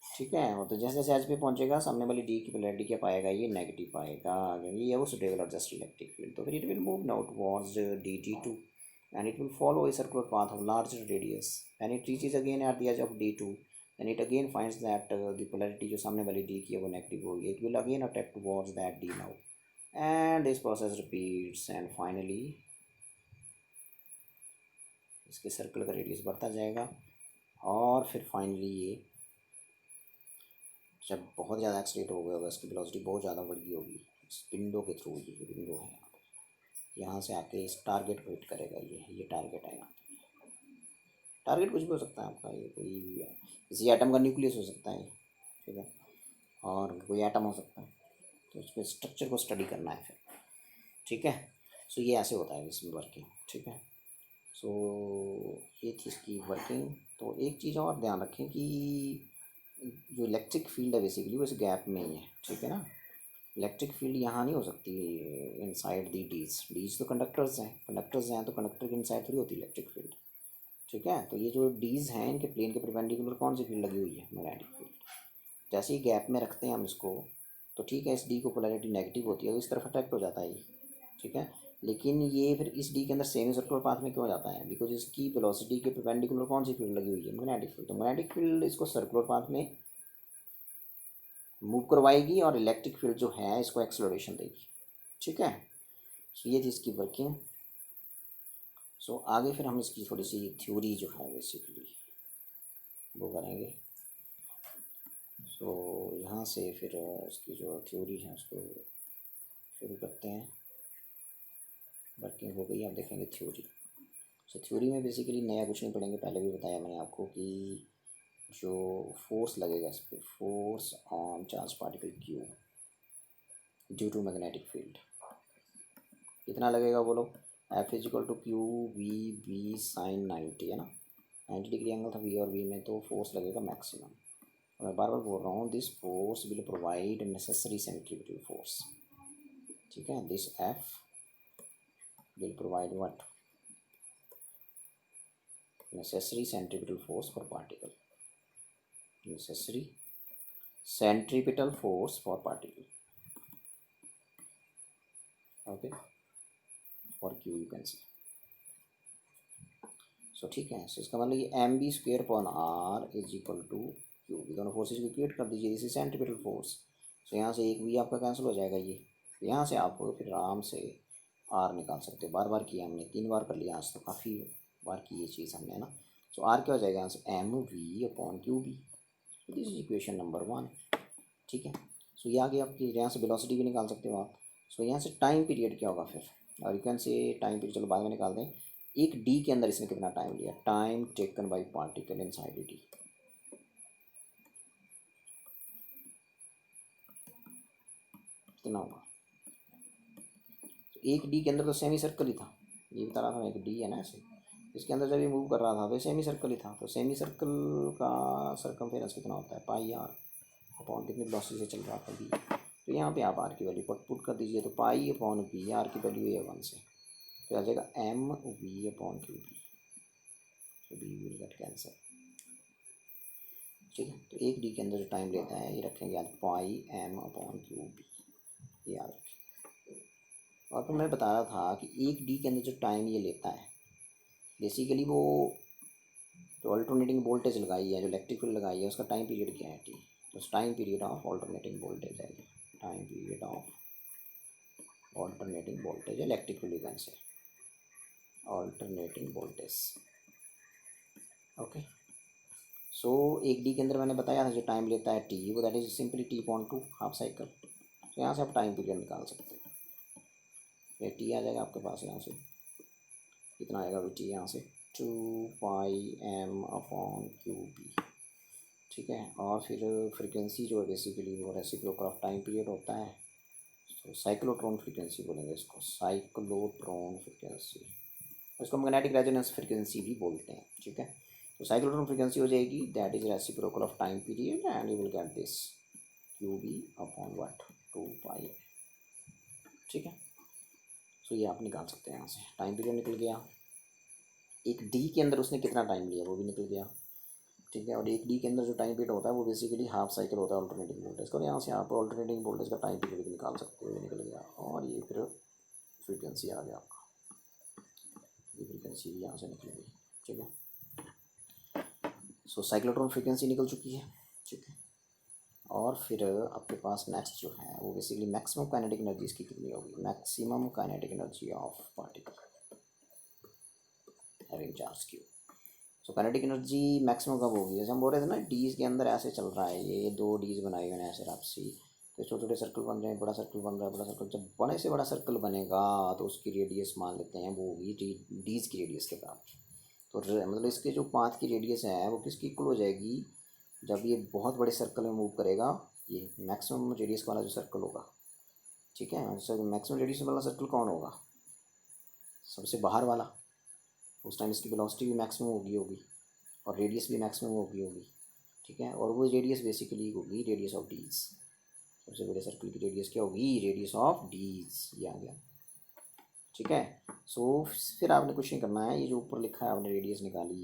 ठीक है, और तो जैसे जैसे एच पे पहुँचेगा सामने वाली डी की पोलैरिटी क्या पाएगा, ये नेगेटिव पाएगा, क्योंकि ये वो सुटेबल और जस्ट इलेक्ट्रिक फील्ड। तो फिर it will move now towards D2 and it will follow a circular path of larger radius. When it reaches again at the edge of D2, then it again finds that the polarity जो सामने वाली D की है वो negative होगी, it will again attract towards that D now, and this process repeats, and finally इसके circle का radius बढ़ता जाएगा, और फिर फाइनली ये जब बहुत ज़्यादा एक्सीलरेट हो गया होगा, इसकी वेलोसिटी बहुत ज़्यादा बढ़ गई होगी, इस विंडो के थ्रू, ये विंडो है यहाँ से आके इस टारगेट को हिट करेगा। ये टारगेट है यहाँ पे, टारगेट कुछ भी हो सकता है आपका, ये कोई भी है, किसी एटम का न्यूक्लियस हो सकता है। ठीक है, और कोई एटम हो सकता है, तो उसके स्ट्रक्चर को स्टडी करना है फिर। ठीक है, सो ये ऐसे होता है इसमें वर्किंग। ठीक है, सो ये थी इसकी वर्किंग। तो एक चीज़ और ध्यान रखें कि जो इलेक्ट्रिक फील्ड है बेसिकली वो इस गैप में ही है। ठीक है ना, इलेक्ट्रिक फील्ड यहाँ नहीं हो सकती इनसाइड दी डीज तो कंडक्टर्स हैं, तो कंडक्टर के इनसाइड थोड़ी होती है इलेक्ट्रिक फील्ड। ठीक है, तो ये जो डीज हैं इनके प्लेन के परपेंडिकुलर कौन सी फील्ड लगी हुई है, मैग्नेटिक फील्ड। जैसे ही गैप में रखते हैं हम इसको, तो ठीक है, इस डी को पोलैरिटी नेगेटिव होती है तो इस तरफ अट्रैक्ट हो जाता है ये। ठीक है, लेकिन ये फिर इस डी के अंदर सेमी सर्कुलर पाथ में क्यों जाता है, बिकॉज इसकी वेलोसिटी के परपेंडिकुलर कौन सी फील्ड लगी हुई है, मैग्नेटिक फील्ड। तो मैग्नेटिक फील्ड इसको सर्कुलर पाथ में मूव करवाएगी और इलेक्ट्रिक फील्ड जो है इसको एक्सेलरेशन देगी। ठीक है, सो ये थी इसकी वर्किंग। सो आगे फिर हम इसकी थोड़ी सी थ्योरी जो है बेसिकली वो करेंगे। सो यहाँ से फिर इसकी जो थ्योरी है उसको शुरू करते हैं। वर्किंग हो गई, आप देखेंगे थ्योरी। सो थ्योरी में बेसिकली नया कुछ नहीं पढ़ेंगे, पहले भी बताया मैंने आपको कि जो फोर्स लगेगा इस पर, force on charge particle Q due to magnetic field, कितना लगेगा बोलो। F is equal to Q V B sine 90 है ना, 90 डिग्री एंगल था वी और वी में, तो फोर्स लगेगा मैक्सिमम। मैं बार बार बोल रहा हूँ, this force will provide necessary centripetal force. ठीक है, this F will provide what, necessary centripetal force for particle, necessary centripetal force for particle. Okay, for Q you can say. So ठीक है, so इसका मतलब ये M B square upon R is equal to Q, दोनों forces को equate कर दीजिए, this is centripetal force. So यहाँ से एक भी आपका कैंसिल हो जाएगा, ये यहाँ से आप फिर आराम से आर निकाल सकते हो। बार बार किया हमने, 3 बार कर लिया आज, तो काफ़ी बार की ये चीज़ हमने ना। सो आर क्या हो जाएगा यहाँ से, M V upon Q B, this is equation number 1। ठीक है, सो ये आगे आपकी यहाँ से वेलोसिटी भी निकाल सकते हो आप। सो यहाँ से टाइम पीरियड क्या होगा फिर, और यू कैन से टाइम पीरियड चलो बाद में निकाल दें। एक डी के अंदर इसने कितना टाइम लिया, time taken by particle inside D, कितना होगा। तो एक डी के अंदर तो सेमी सर्कल ही था, ये बता रहा था मैं, एक डी है ना ऐसे, इसके अंदर जब ये मूव कर रहा था तो सेमी सर्कल ही था। तो सेमी सर्कल का सर्कमफेरेंस कितना होता है, पाई आर अपॉन कितनी वेलोसिटी से चल रहा था बी। तो यहाँ पे आप आर की वैल्यू पुट कर दीजिए, तो पाई अपॉन बी, आर की वैल्यू है 1 से, तो आ जाएगा M V upon Q B, तो बी विल गेट कैंसर। ठीक है, तो एक डी के अंदर जो टाइम लेता है ये रखेंगे आज पाई एम अपॉन क्यू बी, ये याद रखें। और फिर मैं बता रहा था कि एक डी के अंदर जो टाइम ये लेता है बेसिकली वो जो अल्टरनेटिंग वोल्टेज लगाई है, जो इलेक्ट्रिक फील्ड लगाई है, उसका टाइम पीरियड क्या है टी, तो time period of alternating voltage है, time period of alternating voltage electric field can say alternating voltage. Okay, so एक डी के अंदर मैंने बताया था जो टाइम लेता है टी, वो that is simply T upon 2 half cycle. तो यहाँ से आप टाइम पीरियड निकाल सकते हो, ये टी आ जाएगा आपके पास, यहाँ से कितना आएगा भी टी, यहाँ से 2 pi M upon Q B. ठीक है, और फिर फ्रीक्वेंसी जो है बेसिकली वो रेसिप्रोकल ऑफ टाइम पीरियड होता है, तो साइक्लोट्रॉन फ्रीक्वेंसी बोलेंगे इसको, साइक्लोट्रॉन फ्रीक्वेंसी, इसको मैग्नेटिक रेजोनेंस फ्रीक्वेंसी भी बोलते हैं। ठीक है, तो साइक्लोट्रॉन फ्रीक्वेंसी हो जाएगी that is reciprocal of time period and you will get this Q B upon what 2 pi. ठीक है, सो ये आप निकाल सकते हैं, यहाँ से टाइम पीरियड निकल गया, एक डी के अंदर उसने कितना टाइम लिया वो भी निकल गया। ठीक है, और एक डी के अंदर जो टाइम पीरियड होता है वो बेसिकली हाफ साइकिल होता है अल्टरनेटिंग वोल्टेज का, यहाँ से आप अल्टरनेटिंग वोल्टेज का टाइम पीरियड निकाल सकते हो, निकल गया। और ये फिर फ्रीक्वेंसी आ गया आपका, ये फ्रीक्वेंसी भी यहाँ से निकल गई। ठीक है, सो साइक्लोट्रॉन फ्रीक्वेंसी निकल चुकी है। ठीक है, और फिर आपके पास नेक्स्ट जो है वो बेसिकली मैक्सिमम काइनेटिक एनर्जी इसकी कितनी होगी, maximum kinetic energy of particle having charge Q. So kinetic energy maximum कब होगी, जैसे हम बोल रहे थे ना डीज के अंदर ऐसे चल रहा है, ये 2 डीज बनाए हुए हैं ऐसे रापसी, तो छोटे छोटे सर्कल बन रहे हैं, बड़ा सर्कल बन रहा है, बड़ा सर्कल, जब बड़े से बड़ा सर्कल बनेगा तो उसकी रेडियस मान लेते हैं वो होगी डीज की रेडियस के बराबर। तो मतलब इसके जो पाथ की रेडियस है वो किसकी इक्वल हो जाएगी, जब ये बहुत बड़े सर्कल में मूव करेगा, ये मैक्सिमम रेडियस वाला जो सर्कल होगा। ठीक है, सर मैक्सिमम रेडियस वाला सर्कल कौन होगा, सबसे बाहर वाला, उस टाइम इसकी वेलोसिटी भी मैक्सिमम होगी और रेडियस भी मैक्सिमम होगी। ठीक है, और वो रेडियस बेसिकली होगी रेडियस ऑफ डीज, सबसे बड़े सर्कल की रेडियस क्या होगी, रेडियस ऑफ डीज, ये आ गया। ठीक है, सो फिर आपने कुछ नहीं करना है, ये जो ऊपर लिखा है आपने रेडियस निकाली,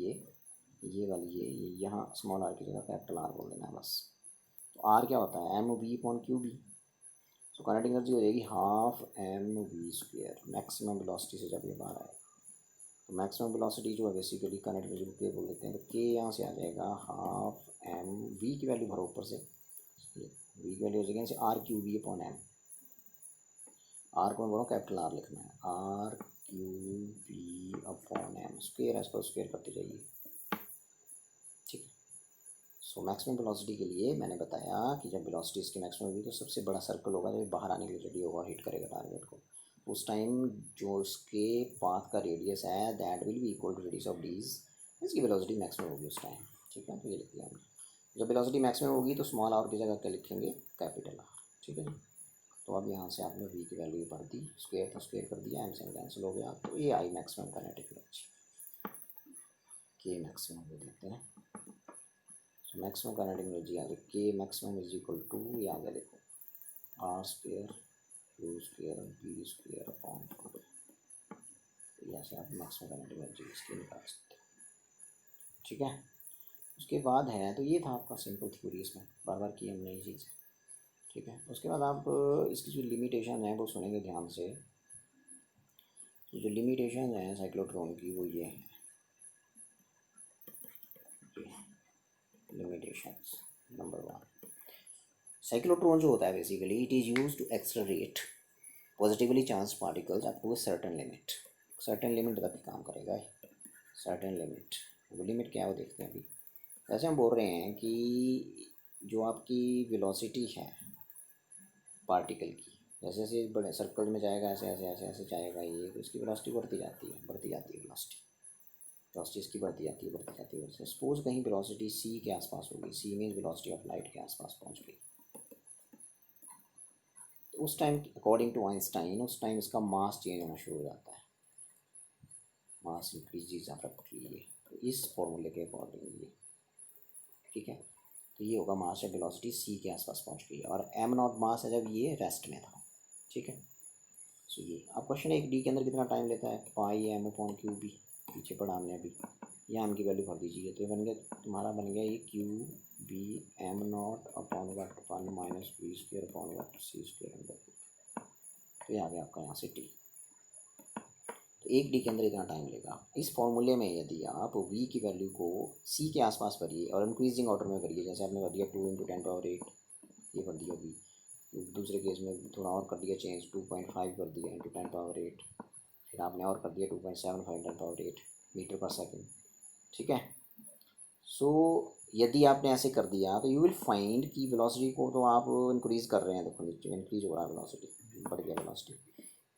ये वाली ये यहाँ स्मॉल आर की जगह कैपिटल आर बोल देना है बस। तो आर क्या होता है, M V upon Q B. So kinetic energy हो जाएगी half M V square, maximum velocity से जब ये बाहर आएगा, तो मैक्सिमम वेलोसिटी जो है बेसिकली काइनेटिक एनर्जी को के बोल देते हैं, तो के यहाँ से आ जाएगा हाफ एम वी की वैल्यू भरो ऊपर से, वी की वैल्यू हो जाएगी R Q B upon M. R को मैं बोला कैपिटल आर लिखना है, R Q B upon M, square है इसको स्क्वेयर करते जाइए, ठीक है। सो मैक्सिमम वेलोसिटी के लिए मैंने बताया कि जब वेलोसिटी इसकी मैक्सिमम होगी तो सबसे बड़ा सर्कल होगा जब बाहर आने के लिए रेडी होगा, हिट करेगा टारगेट को, उस टाइम जो उसके पाथ का रेडियस है that will be equal to radius of dees, इसकी वेलोसिटी मैक्सिमम होगी उस टाइम, ठीक है। तो ये लिख दिया हमने। जब वेलोसिटी मैक्सिमम होगी तो स्मॉल आर की जगह क्या लिखेंगे, कैपिटल आर, ठीक है जी। तो अब यहाँ से आपने वी की वैल्यू भर दी, स्क्वायर तो स्क्वायर कर दिया, एम से कैंसिल हो गया, तो ये आई मैक्सिमम काइनेटिक एनर्जी, के मैक्सिमम बोल देते हैं। तो मैक्सिमम काइनेटिक एनर्जी आ गई, के मैक्सिमम इज इक्वल टू, ये आ गया देखो, R square U square B square upon 4। यहाँ से आप मैक्सिमम काइनेटिक एनर्जी इसकी निकाल सकते हैं, ठीक है। उसके बाद है, तो ये था आपका सिंपल थ्योरी, इसमें बार बार की हमने ये चीज़, ठीक है। उसके बाद आप इसकी जो लिमिटेशन है वो सुनेंगे ध्यान से। जो लिमिटेशन है साइक्लोट्रॉन की वो ये है, लिमिटेशंस नंबर 1, साइक्लोट्रॉन जो होता है basically it is use to accelerate positively charge particles up to a certain limit, certain limit तक काम करेगा, सर्टेन लिमिट। वो लिमिट क्या है वो देखते हैं अभी। जैसे हम बोल रहे हैं कि जो आपकी वेलोसिटी है पार्टिकल की, जैसे जैसे बड़े सर्कल में जाएगा ऐसे ऐसे ऐसे ऐसे जाएगा ये, तो इसकी वेलोसिटी बढ़ती जाती है वेलोसिटी इसकी बढ़ती जाती है। वैसे सपोज कहीं वेलोसिटी सी के आसपास होगी, सी मीन वेलोसिटी ऑफ लाइट के आसपास पहुंच गई, तो उस टाइम अकॉर्डिंग टू आइंस्टाइन उस टाइम इसका मास चेंज होना शुरू हो जाता है, मास इंक्रीज आप रख लीजिए, तो इस फॉर्मूले के अकॉर्डिंग ये, ठीक है। तो ये होगा मास जब वेलोसिटी सी के आसपास पहुंच गई, और एम नॉट मास है जब ये रेस्ट में था, ठीक है। सो ये अब क्वेश्चन है, एक डी के अंदर कितना टाइम लेता है, पाई एम अपॉन क्यू बी, पीछे पढ़ा हमने अभी, यहाँ एम की वैल्यू भर दीजिए, तो ये बन गया तुम्हारा, बन गया ये Q B M not upon root 1 minus B square upon root C square under, तो ये आ गया आपका यहाँ से टी। तो एक डी के अंदर इतना टाइम लेगा। इस फॉर्मूले में यदि आप वी की वैल्यू को सी के आसपास भरिए और इंक्रीजिंग ऑर्डर में भरिए, जैसे आपने भर दिया 2 × 10⁸, ये भर दिया वी, दूसरे केस में थोड़ा और कर दिया चेंज, 2.5 कर दिया × 10⁸, फिर आपने और कर दिया 2.75 × 10⁸ मीटर पर सेकेंड, ठीक है। सो यदि आपने ऐसे कर दिया तो यू विल फाइंड कि वेलोसिटी को तो आप इंक्रीज़ कर रहे हैं, देखो नीचे इंक्रीज़ हो रहा है वेलोसिटी, बढ़ गया वेलोसिटी,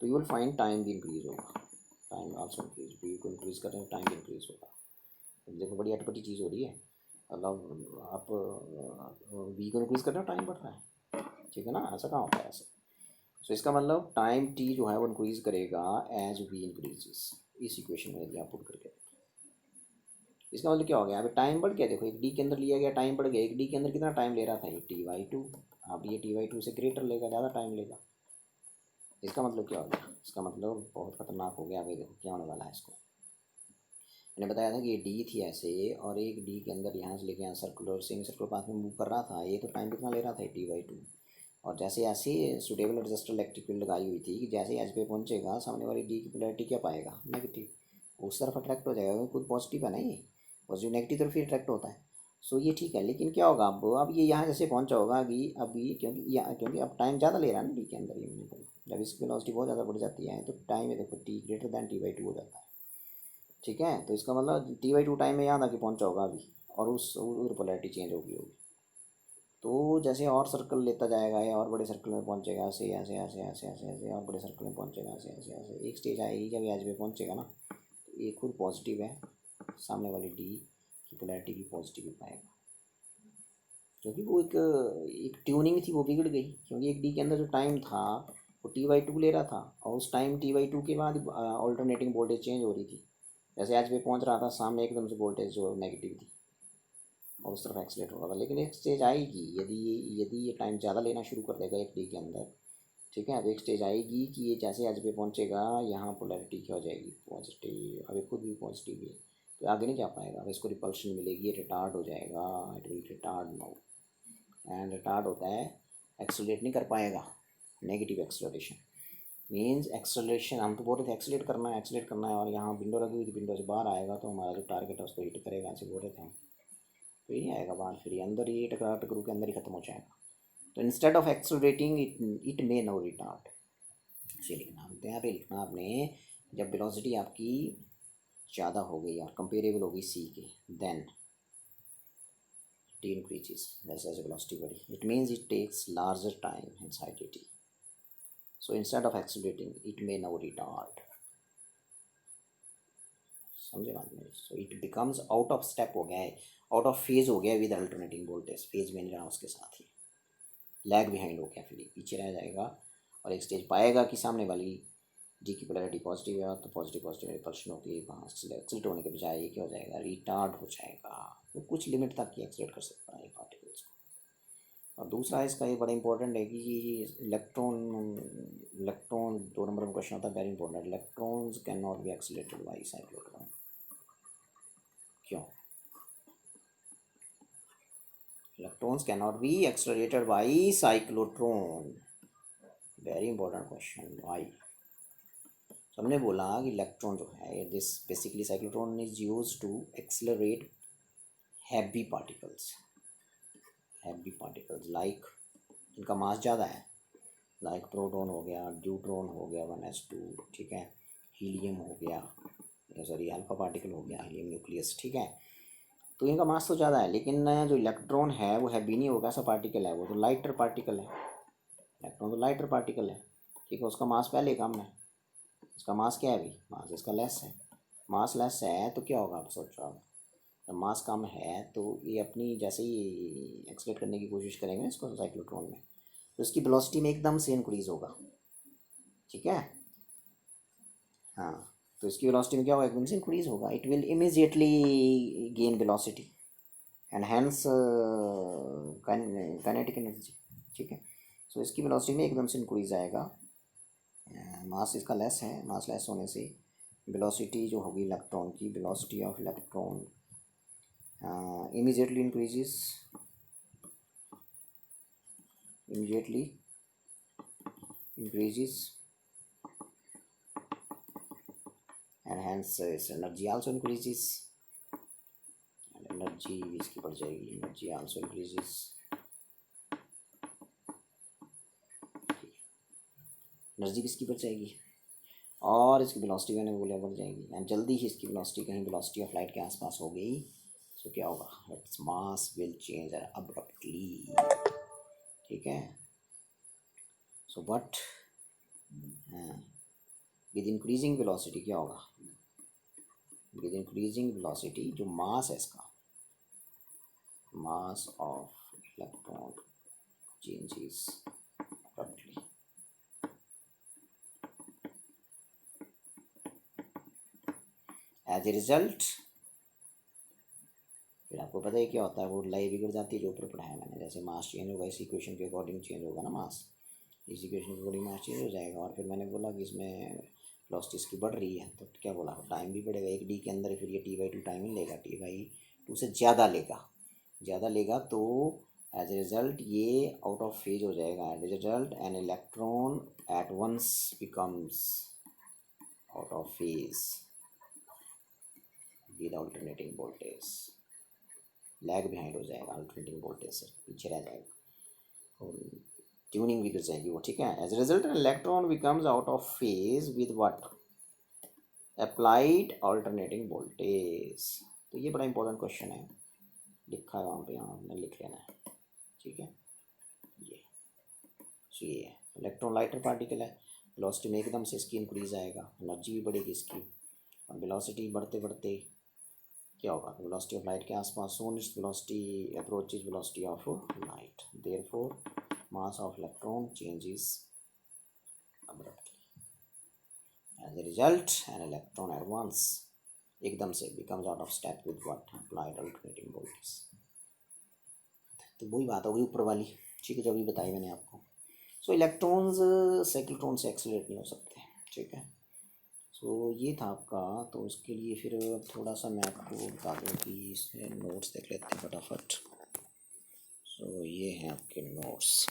तो यू विल फाइंड टाइम भी इंक्रीज़ होगा, टाइम आल्सो इंक्रीज, वी को इंक्रीज़ कर रहे हैं टाइम भी इंक्रीज़ होगा। तो देखो बड़ी अटपटी चीज़ हो रही है, मतलब आप वी को इंक्रीज़ कर रहे हो टाइम बढ़ रहा है, ठीक है ना, ऐसा कहाँ होता है ऐसे। सो इसका मतलब टाइम टी जो है वो इंक्रीज़ करेगा एज वी इंक्रीजेस, इस इक्वेशन में यदि आप पुट करके, इसका मतलब क्या हो गया, अभी टाइम बढ़ गया, देखो एक डी के अंदर लिया गया टाइम बढ़ गया, एक डी के अंदर कितना टाइम ले रहा था ये T/2, अब ये T/2 से ग्रेटर लेगा, ज़्यादा टाइम लेगा। इसका मतलब क्या हो गया, इसका मतलब बहुत खतरनाक हो गया। अभी देखो क्या होने वाला है, इसको मैंने बताया था कि ये डी थी ऐसे, और एक डी के अंदर यहाँ से लेके यहाँ सर्कुलर सेमी सर्कुलर पाथ में मूव कर रहा था, ये तो टाइम कितना ले रहा था T/2, और जैसे ऐसे सुटेबल एडजस्टर इलेक्ट्रिक फील्ड लगाई हुई थी कि जैसे एच पे पहुँचेगा सामने वाली डी की पोलैरिटी क्या पाएगा, नेगेटिव, उस तरफ अट्रैक्ट हो जाएगा, खुद पॉजिटिव है ना, ये पॉजिटिव नेगेटिव तरफ ही अट्रैक्ट होता है। सो ये ठीक है, लेकिन क्या होगा अब ये यहाँ जैसे पहुँचा होगा कि अभी क्योंकि अब टाइम ज़्यादा ले रहा है ना डी के अंदर, ये मैंने बोला जब इसकी वेलोसिटी बहुत ज़्यादा बढ़ जाती है तो टाइम है देखो टी ग्रेटर दैन T/2 हो जाता है, ठीक है। तो इसका मतलब T/2 टाइम में यहाँ तक पहुँचा होगा अभी, और उस उधर पोलैरिटी चेंज होगी। तो जैसे और सर्कल लेता जाएगा या और बड़े सर्कल में पहुँचेगा, ऐसे ऐसे ऐसे ऐसे ऐसे ऐसे और बड़े सर्कल में पहुँचेगा, ऐसे ऐसे ऐसे एक स्टेज आएगी जब एज पे पहुँचेगा ना, तो ये खुद पॉजिटिव है, सामने वाली डी की पोलैरिटी भी पॉजिटिव ही पाएगा, क्योंकि वो एक ट्यूनिंग थी वो बिगड़ गई, क्योंकि एक डी के अंदर जो टाइम था वो T/2 ले रहा था, और उस टाइम T/2 के बाद ऑल्टरनेटिंग वोल्टेज चेंज हो रही थी, जैसे एज पे पहुँच रहा था सामने एकदम से वोल्टेज जो नेगेटिव थी और उस तरफ एक्सीलेट हो रहा था। लेकिन एक स्टेज आएगी यदि ये टाइम ज़्यादा लेना शुरू कर देगा एक डी के अंदर, ठीक है, तो एक स्टेज आएगी कि ये जैसे एज पे पहुँचेगा यहाँ पोलैरिटी क्या हो जाएगी, पॉजिटिव, अभी खुद भी पॉजिटिव है, तो आगे नहीं जा पाएगा, अब इसको रिपल्शन मिलेगी, रिटार्ड हो जाएगा, it will retard now, and retard होता है एक्सीलरेट नहीं कर पाएगा, नेगेटिव एक्सीलरेशन मीन्स एक्सेलरेशन, हम तो बोल रहे थे एक्सीलेट करना है, और यहाँ विंडो लगी हुई थी, विंडो से बाहर आएगा तो हमारा जो टारगेट है उसको हिट करेगा, ऐसे बोल रहे थे हम, तो ये नहीं आएगा बाहर, फिर ये अंदर ही टकरा टकरू के अंदर ही खत्म हो जाएगा। तो instead of accelerating it may no retard, इसे लिखना, तो यहाँ पे लिखना आपने जब वेलोसिटी आपकी ज़्यादा हो गई और कंपेरेबल हो गई सी के, देन टी इंक्रीजेस, जैसे जैसे वेलोसिटी बढ़ी, it means it takes larger time inside T, so instead of accelerating it may no retard, समझे बात मेरी। So it becomes out of step हो गया है, आउट ऑफ फेज हो गया विद अल्टरनेटिंग वोल्टेज, फेज में नहीं रहा उसके साथ ही, लैग बिहाइंड हो गया, फिर पीछे रह जाएगा और एक स्टेज पाएगा कि सामने वाली जी की पोलैरिटी पॉजिटिव है, तो पॉजिटिव पॉजिटिव रिपल्शन होगी, वहाँ एक्सीलरेट होने के बजाय ये क्या हो जाएगा, रिटार्ड हो जाएगा, वो कुछ लिमिट तक ही एक्सीलरेट कर सकता है पार्टिकल्स को। और दूसरा इसका ये बड़ा इंपॉर्टेंट है कि इलेक्ट्रॉन, इलेक्ट्रॉन 2 नंबर में क्वेश्चन होता है, very important, electrons can not be accelerated by cyclotron, क्यों? Electrons cannot be accelerated by cyclotron. Very important question. Why? So हमने बोला कि इलेक्ट्रॉन जो है, this basically cyclotron is use to accelerate heavy particles, heavy particles like इनका mass ज़्यादा है, like proton हो गया, ड्यूट्रॉन हो गया 1s2, ठीक है, हीलियम हो गया, सॉरी अल्फा पार्टिकल हो गया, हीलियम न्यूक्लियस, ठीक है, तो इनका मास तो ज़्यादा है, लेकिन जो इलेक्ट्रॉन है वो हैवी नहीं होगा, ऐसा पार्टिकल है, वो तो लाइटर पार्टिकल है, इलेक्ट्रॉन तो लाइटर पार्टिकल है, ठीक है, उसका मास पहले कम है, इसका मास क्या है अभी, मास इसका लेस है, मास लेस है तो क्या होगा आप सोचो, आप जब मास कम है तो ये अपनी जैसे ही एक्सलेट करने की कोशिश करेंगे इसको साइक्लोट्रॉन में, तो इसकी वेलोसिटी में एकदम से इंक्रीज़ होगा, ठीक है, हाँ, तो इसकी वेलोसिटी में क्या होगा, एकदम से इंक्रीज़ होगा, it will immediately gain velocity and hence kinetic energy, ठीक है, सो इसकी वेलोसिटी में एकदम से इंक्रीज आएगा, मास इसका लेस है, मास लेस होने से वेलोसिटी जो होगी इलेक्ट्रॉन की, velocity of electron immediately increases, immediately increases and hence its energy also increases, and energy इसकी बढ़ जाएगी, energy also increases, एनर्जी किसकी बढ़ जाएगी और इसकी वेलोसिटी मैंने बोला बढ़ जाएगी, एंड जल्दी ही इसकी वेलोसिटी कहीं वेलोसिटी ऑफ लाइट के आसपास हो गई, तो क्या होगा, its mass will change abruptly, ठीक है, so but with increasing velocity क्या होगा, विद इंक्रीजिंग वेलोसिटी जो मास है इसका, mass of electron changes abruptly, as a result, फिर आपको पता है क्या होता है, वो लाई बिगड़ जाती है जो ऊपर पढ़ाया मैंने, जैसे मास चेंज होगा इस इक्वेशन के अकॉर्डिंग चेंज होगा ना मास, इस इक्वेशन के अकॉर्डिंग मास चेंज हो जाएगा, और फिर मैंने बोला कि इसमें वेलोसिटी इसकी बढ़ रही है, तो क्या बोला, टाइम भी बढ़ेगा, एक डी के अंदर फिर ये t/2 टाइम ही लेगा, t/2 से ज़्यादा लेगा, तो एज ए रिजल्ट ये आउट ऑफ फेज हो जाएगा, as a result an electron at once becomes out of phase with alternating voltage, lag behind हो जाएगा, अल्टरनेटिंग वोल्टेज से पीछे रह जाएगा, और ट्यूनिंग भी कर जाएगी वो, ठीक है, as a result an electron becomes out of phase with what, applied alternating voltage, तो ये बड़ा इंपॉर्टेंट क्वेश्चन है, लिखा है वहाँ पे, यहाँ हमने लिख लेना है, ठीक है, ये सो ये है, इलेक्ट्रॉन लाइटर पार्टिकल है, वेलोसिटी में एकदम से इसकी इंक्रीज आएगा, एनर्जी भी बढ़ेगी इसकी, और वेलोसिटी बढ़ते बढ़ते क्या होगा, वेलोसिटी ऑफ लाइट के आसपास, soon its velocity approaches velocity of light, therefore mass of electron changes abruptly, as a result an electron at once एकदम से becomes out of step with what, applied alternating voltage, तो वही बात हो गई ऊपर वाली, ठीक है, जो अभी बताई मैंने आपको, सो इलेक्ट्रॉन्स साइक्लोट्रॉन से एक्सेलरेट नहीं हो सकते, ठीक है, सो ये था आपका, तो इसके लिए फिर थोड़ा सा मैं आपको बता दूँ कि इसमें नोट्स देख लेते हैं फटाफट, सो ये हैं आपके नोट्स,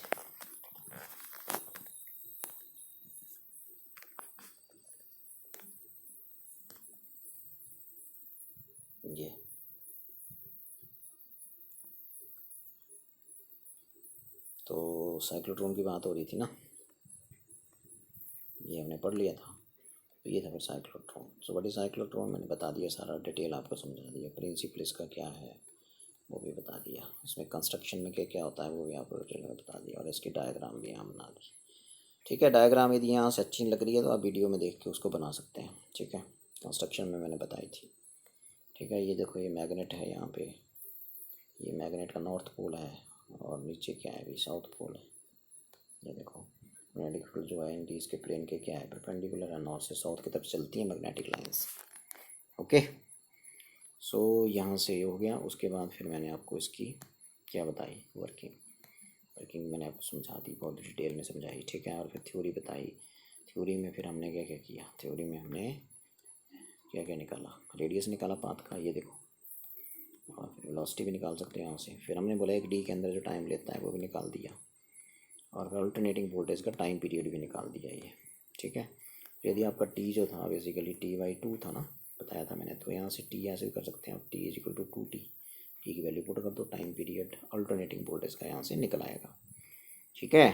ये तो साइक्लोट्रॉन की बात हो रही थी ना, ये हमने पढ़ लिया था। तो ये था फिर cyclotron. So what is cyclotron मैंने बता दिया, सारा डिटेल आपको समझा दिया, प्रिंसिपल इसका क्या है वो भी बता दिया, इसमें कंस्ट्रक्शन में क्या क्या होता है वो भी आपको डिटेल में बता दिया, और इसकी डायग्राम भी यहाँ बना दी। ठीक है, डायग्राम यदि यहाँ से अच्छी लग रही है तो आप वीडियो में देख के उसको बना सकते हैं। ठीक है, कंस्ट्रक्शन में मैंने बताई थी। ठीक है, ये देखो ये मैग्नेट है, यहाँ पे ये मैग्नेट का नॉर्थ पोल है, और नीचे क्या है भी साउथ पोल है। ये देखो मैग्नेटिक फील्ड जो है इनकी इसके प्लेन के क्या है परपेंडिकुलर है, नॉर्थ से साउथ की तरफ चलती है मैग्नेटिक लाइंस। ओके, सो यहाँ से ये हो गया। उसके बाद फिर मैंने आपको इसकी क्या बताई, वर्किंग मैंने आपको समझा दी, बहुत डिटेल में समझाई। ठीक है, और फिर थ्योरी बताई। थ्योरी में फिर हमने क्या क्या किया, थ्योरी में हमने क्या क्या निकाला, रेडियस निकाला पाथ का, ये देखो, और फिर वेलोसिटी भी निकाल सकते हैं यहाँ से। फिर हमने बोला एक डी के अंदर जो टाइम लेता है वो भी निकाल दिया, और फिर अल्टरनेटिंग वोल्टेज का टाइम पीरियड भी निकाल दिया ये। ठीक है, यदि आपका टी जो था बेसिकली T/2 था ना, बताया था मैंने, तो यहाँ से टी ऐसे कर सकते हैं आप, T = 2T, टी की वैल्यू पुट कर दो, टाइम पीरियड अल्टरनेटिंग वोल्टेज का यहाँ से निकल आएगा। ठीक है,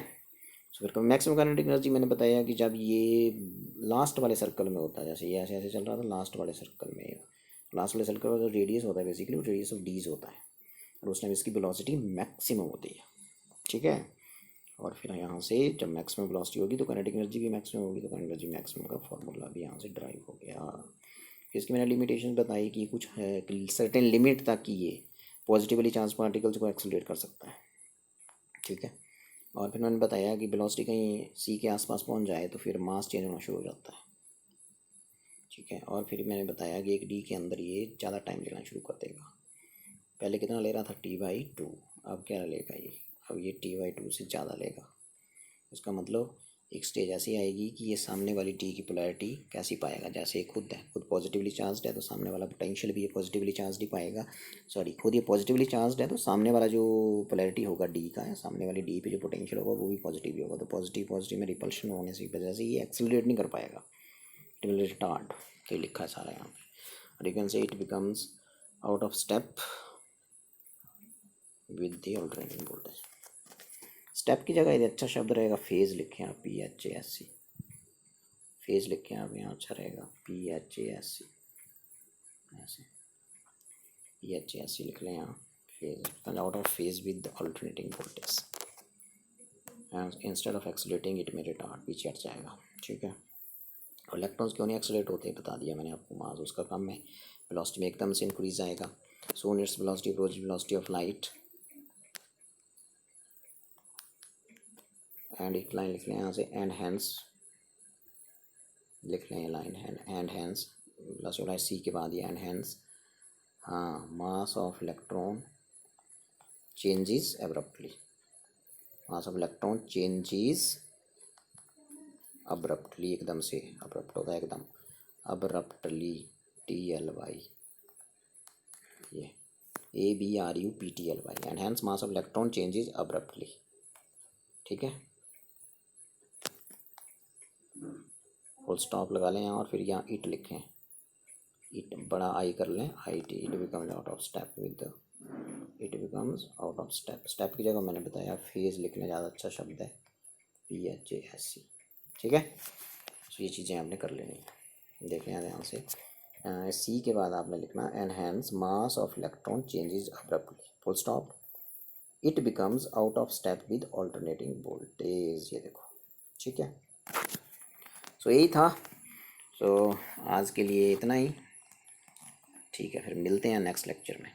तो फिर मैक्सिमम काइनेटिक एनर्जी मैंने बताया कि जब ये लास्ट वाले सर्कल में होता है, जैसे ये ऐसे ऐसे चल रहा था, लास्ट वाले सर्कल में, लास्ट वाले सर्कल का जो रेडियस होता है बेसिकली वो रेडियस ऑफ डीज होता है, और उस टाइम इसकी वेलोसिटी मैक्सिमम होती है। ठीक है, और फिर यहाँ से जब मैक्सिमम वेलोसिटी होगी तो काइनेटिक एनर्जी भी मैक्सिमम होगी, तो काइनेटिक एनर्जी मैक्सिमम का फॉर्मूला भी यहाँ से ड्राइव हो गया। इसकी मैंने लिमिटेशन बताई कि कुछ है कि सर्टेन लिमिट तक कि ये पॉजिटिवली चार्ज पार्टिकल्स को एक्सेलरेट कर सकता है। ठीक है, और फिर मैंने बताया कि वेलोसिटी कहीं सी के आसपास पहुंच जाए तो फिर मास चेंज होना शुरू हो जाता है। ठीक है, और फिर मैंने बताया कि एक डी के अंदर ये ज़्यादा टाइम लेना शुरू कर देगा। पहले कितना ले रहा था T/2, अब क्या लेगा ये, अब ये T/2 से ज़्यादा लेगा। इसका मतलब एक स्टेज ऐसी आएगी कि ये सामने वाली टी की पोलैरिटी कैसी पाएगा, जैसे खुद है, खुद पॉजिटिवली चार्ज है तो सामने वाला पोटेंशियल भी ये पॉजिटिवली चार्ज ही पाएगा। सॉरी, खुद ये पॉजिटिवली चार्ज है तो सामने वाला जो पोलैरिटी होगा डी का है, सामने वाली डी पे जो पोटेंशियल होगा वो भी पॉजिटिव ही होगा। तो पॉजिटिव में रिपल्शन होने की वजह से ये एक्सेलरेट नहीं कर पाएगा, इट विल रिटार्ड। तो लिखा है सारा यहाँ पे, और यू कैन से it becomes out of step with the alternating voltage. Step की जगह ये अच्छा शब्द रहेगा फेज, लिखें आप PHASC, फेज लिखें आप यहाँ, अच्छा रहेगा PHASC, ऐसे PHASC लिख लें यहाँ, phase, out of phase with alternating voltage, instead of accelerating it में रिटार्ड, पीछे हट जाएगा। ठीक है, और इलेक्ट्रॉन्स क्यों नहीं एक्सेलरेट होते बता दिया मैंने आपको, मास उसका कम है, वेलोसिटी में एकदम से इंक्रीज आएगा। So its velocity approach velocity of light, and एक लाइन लिख लें यहाँ से, एंड हैंस लिख लें line, and hence velocity C के बाद ये एंड हैंस, हाँ, mass of electron changes abruptly, mass of electron changes abruptly, एकदम से, अब्रप्ट होता है एकदम, अब्रप्टली, TLY, ये ABRUPTLY, and hence mass of electron changes abruptly. ठीक है, फुल स्टॉप लगा लें यहाँ, और फिर यहाँ इट लिखें, इट बड़ा आई कर लें, IT, it becomes out of step with, it becomes out of step, step की जगह मैंने बताया फेज लिख लें, ज़्यादा अच्छा शब्द है PHASC। ठीक है, तो ये चीज़ें आपने कर लेनी है, देख लें ध्यान से। सी के बाद आपने लिखना enhance mass of electron changes abruptly, full stop, it becomes out of step with alternating voltage, ये देखो। ठीक है, सो यही था, सो आज के लिए इतना ही। ठीक है, फिर मिलते हैं नेक्स्ट लेक्चर में।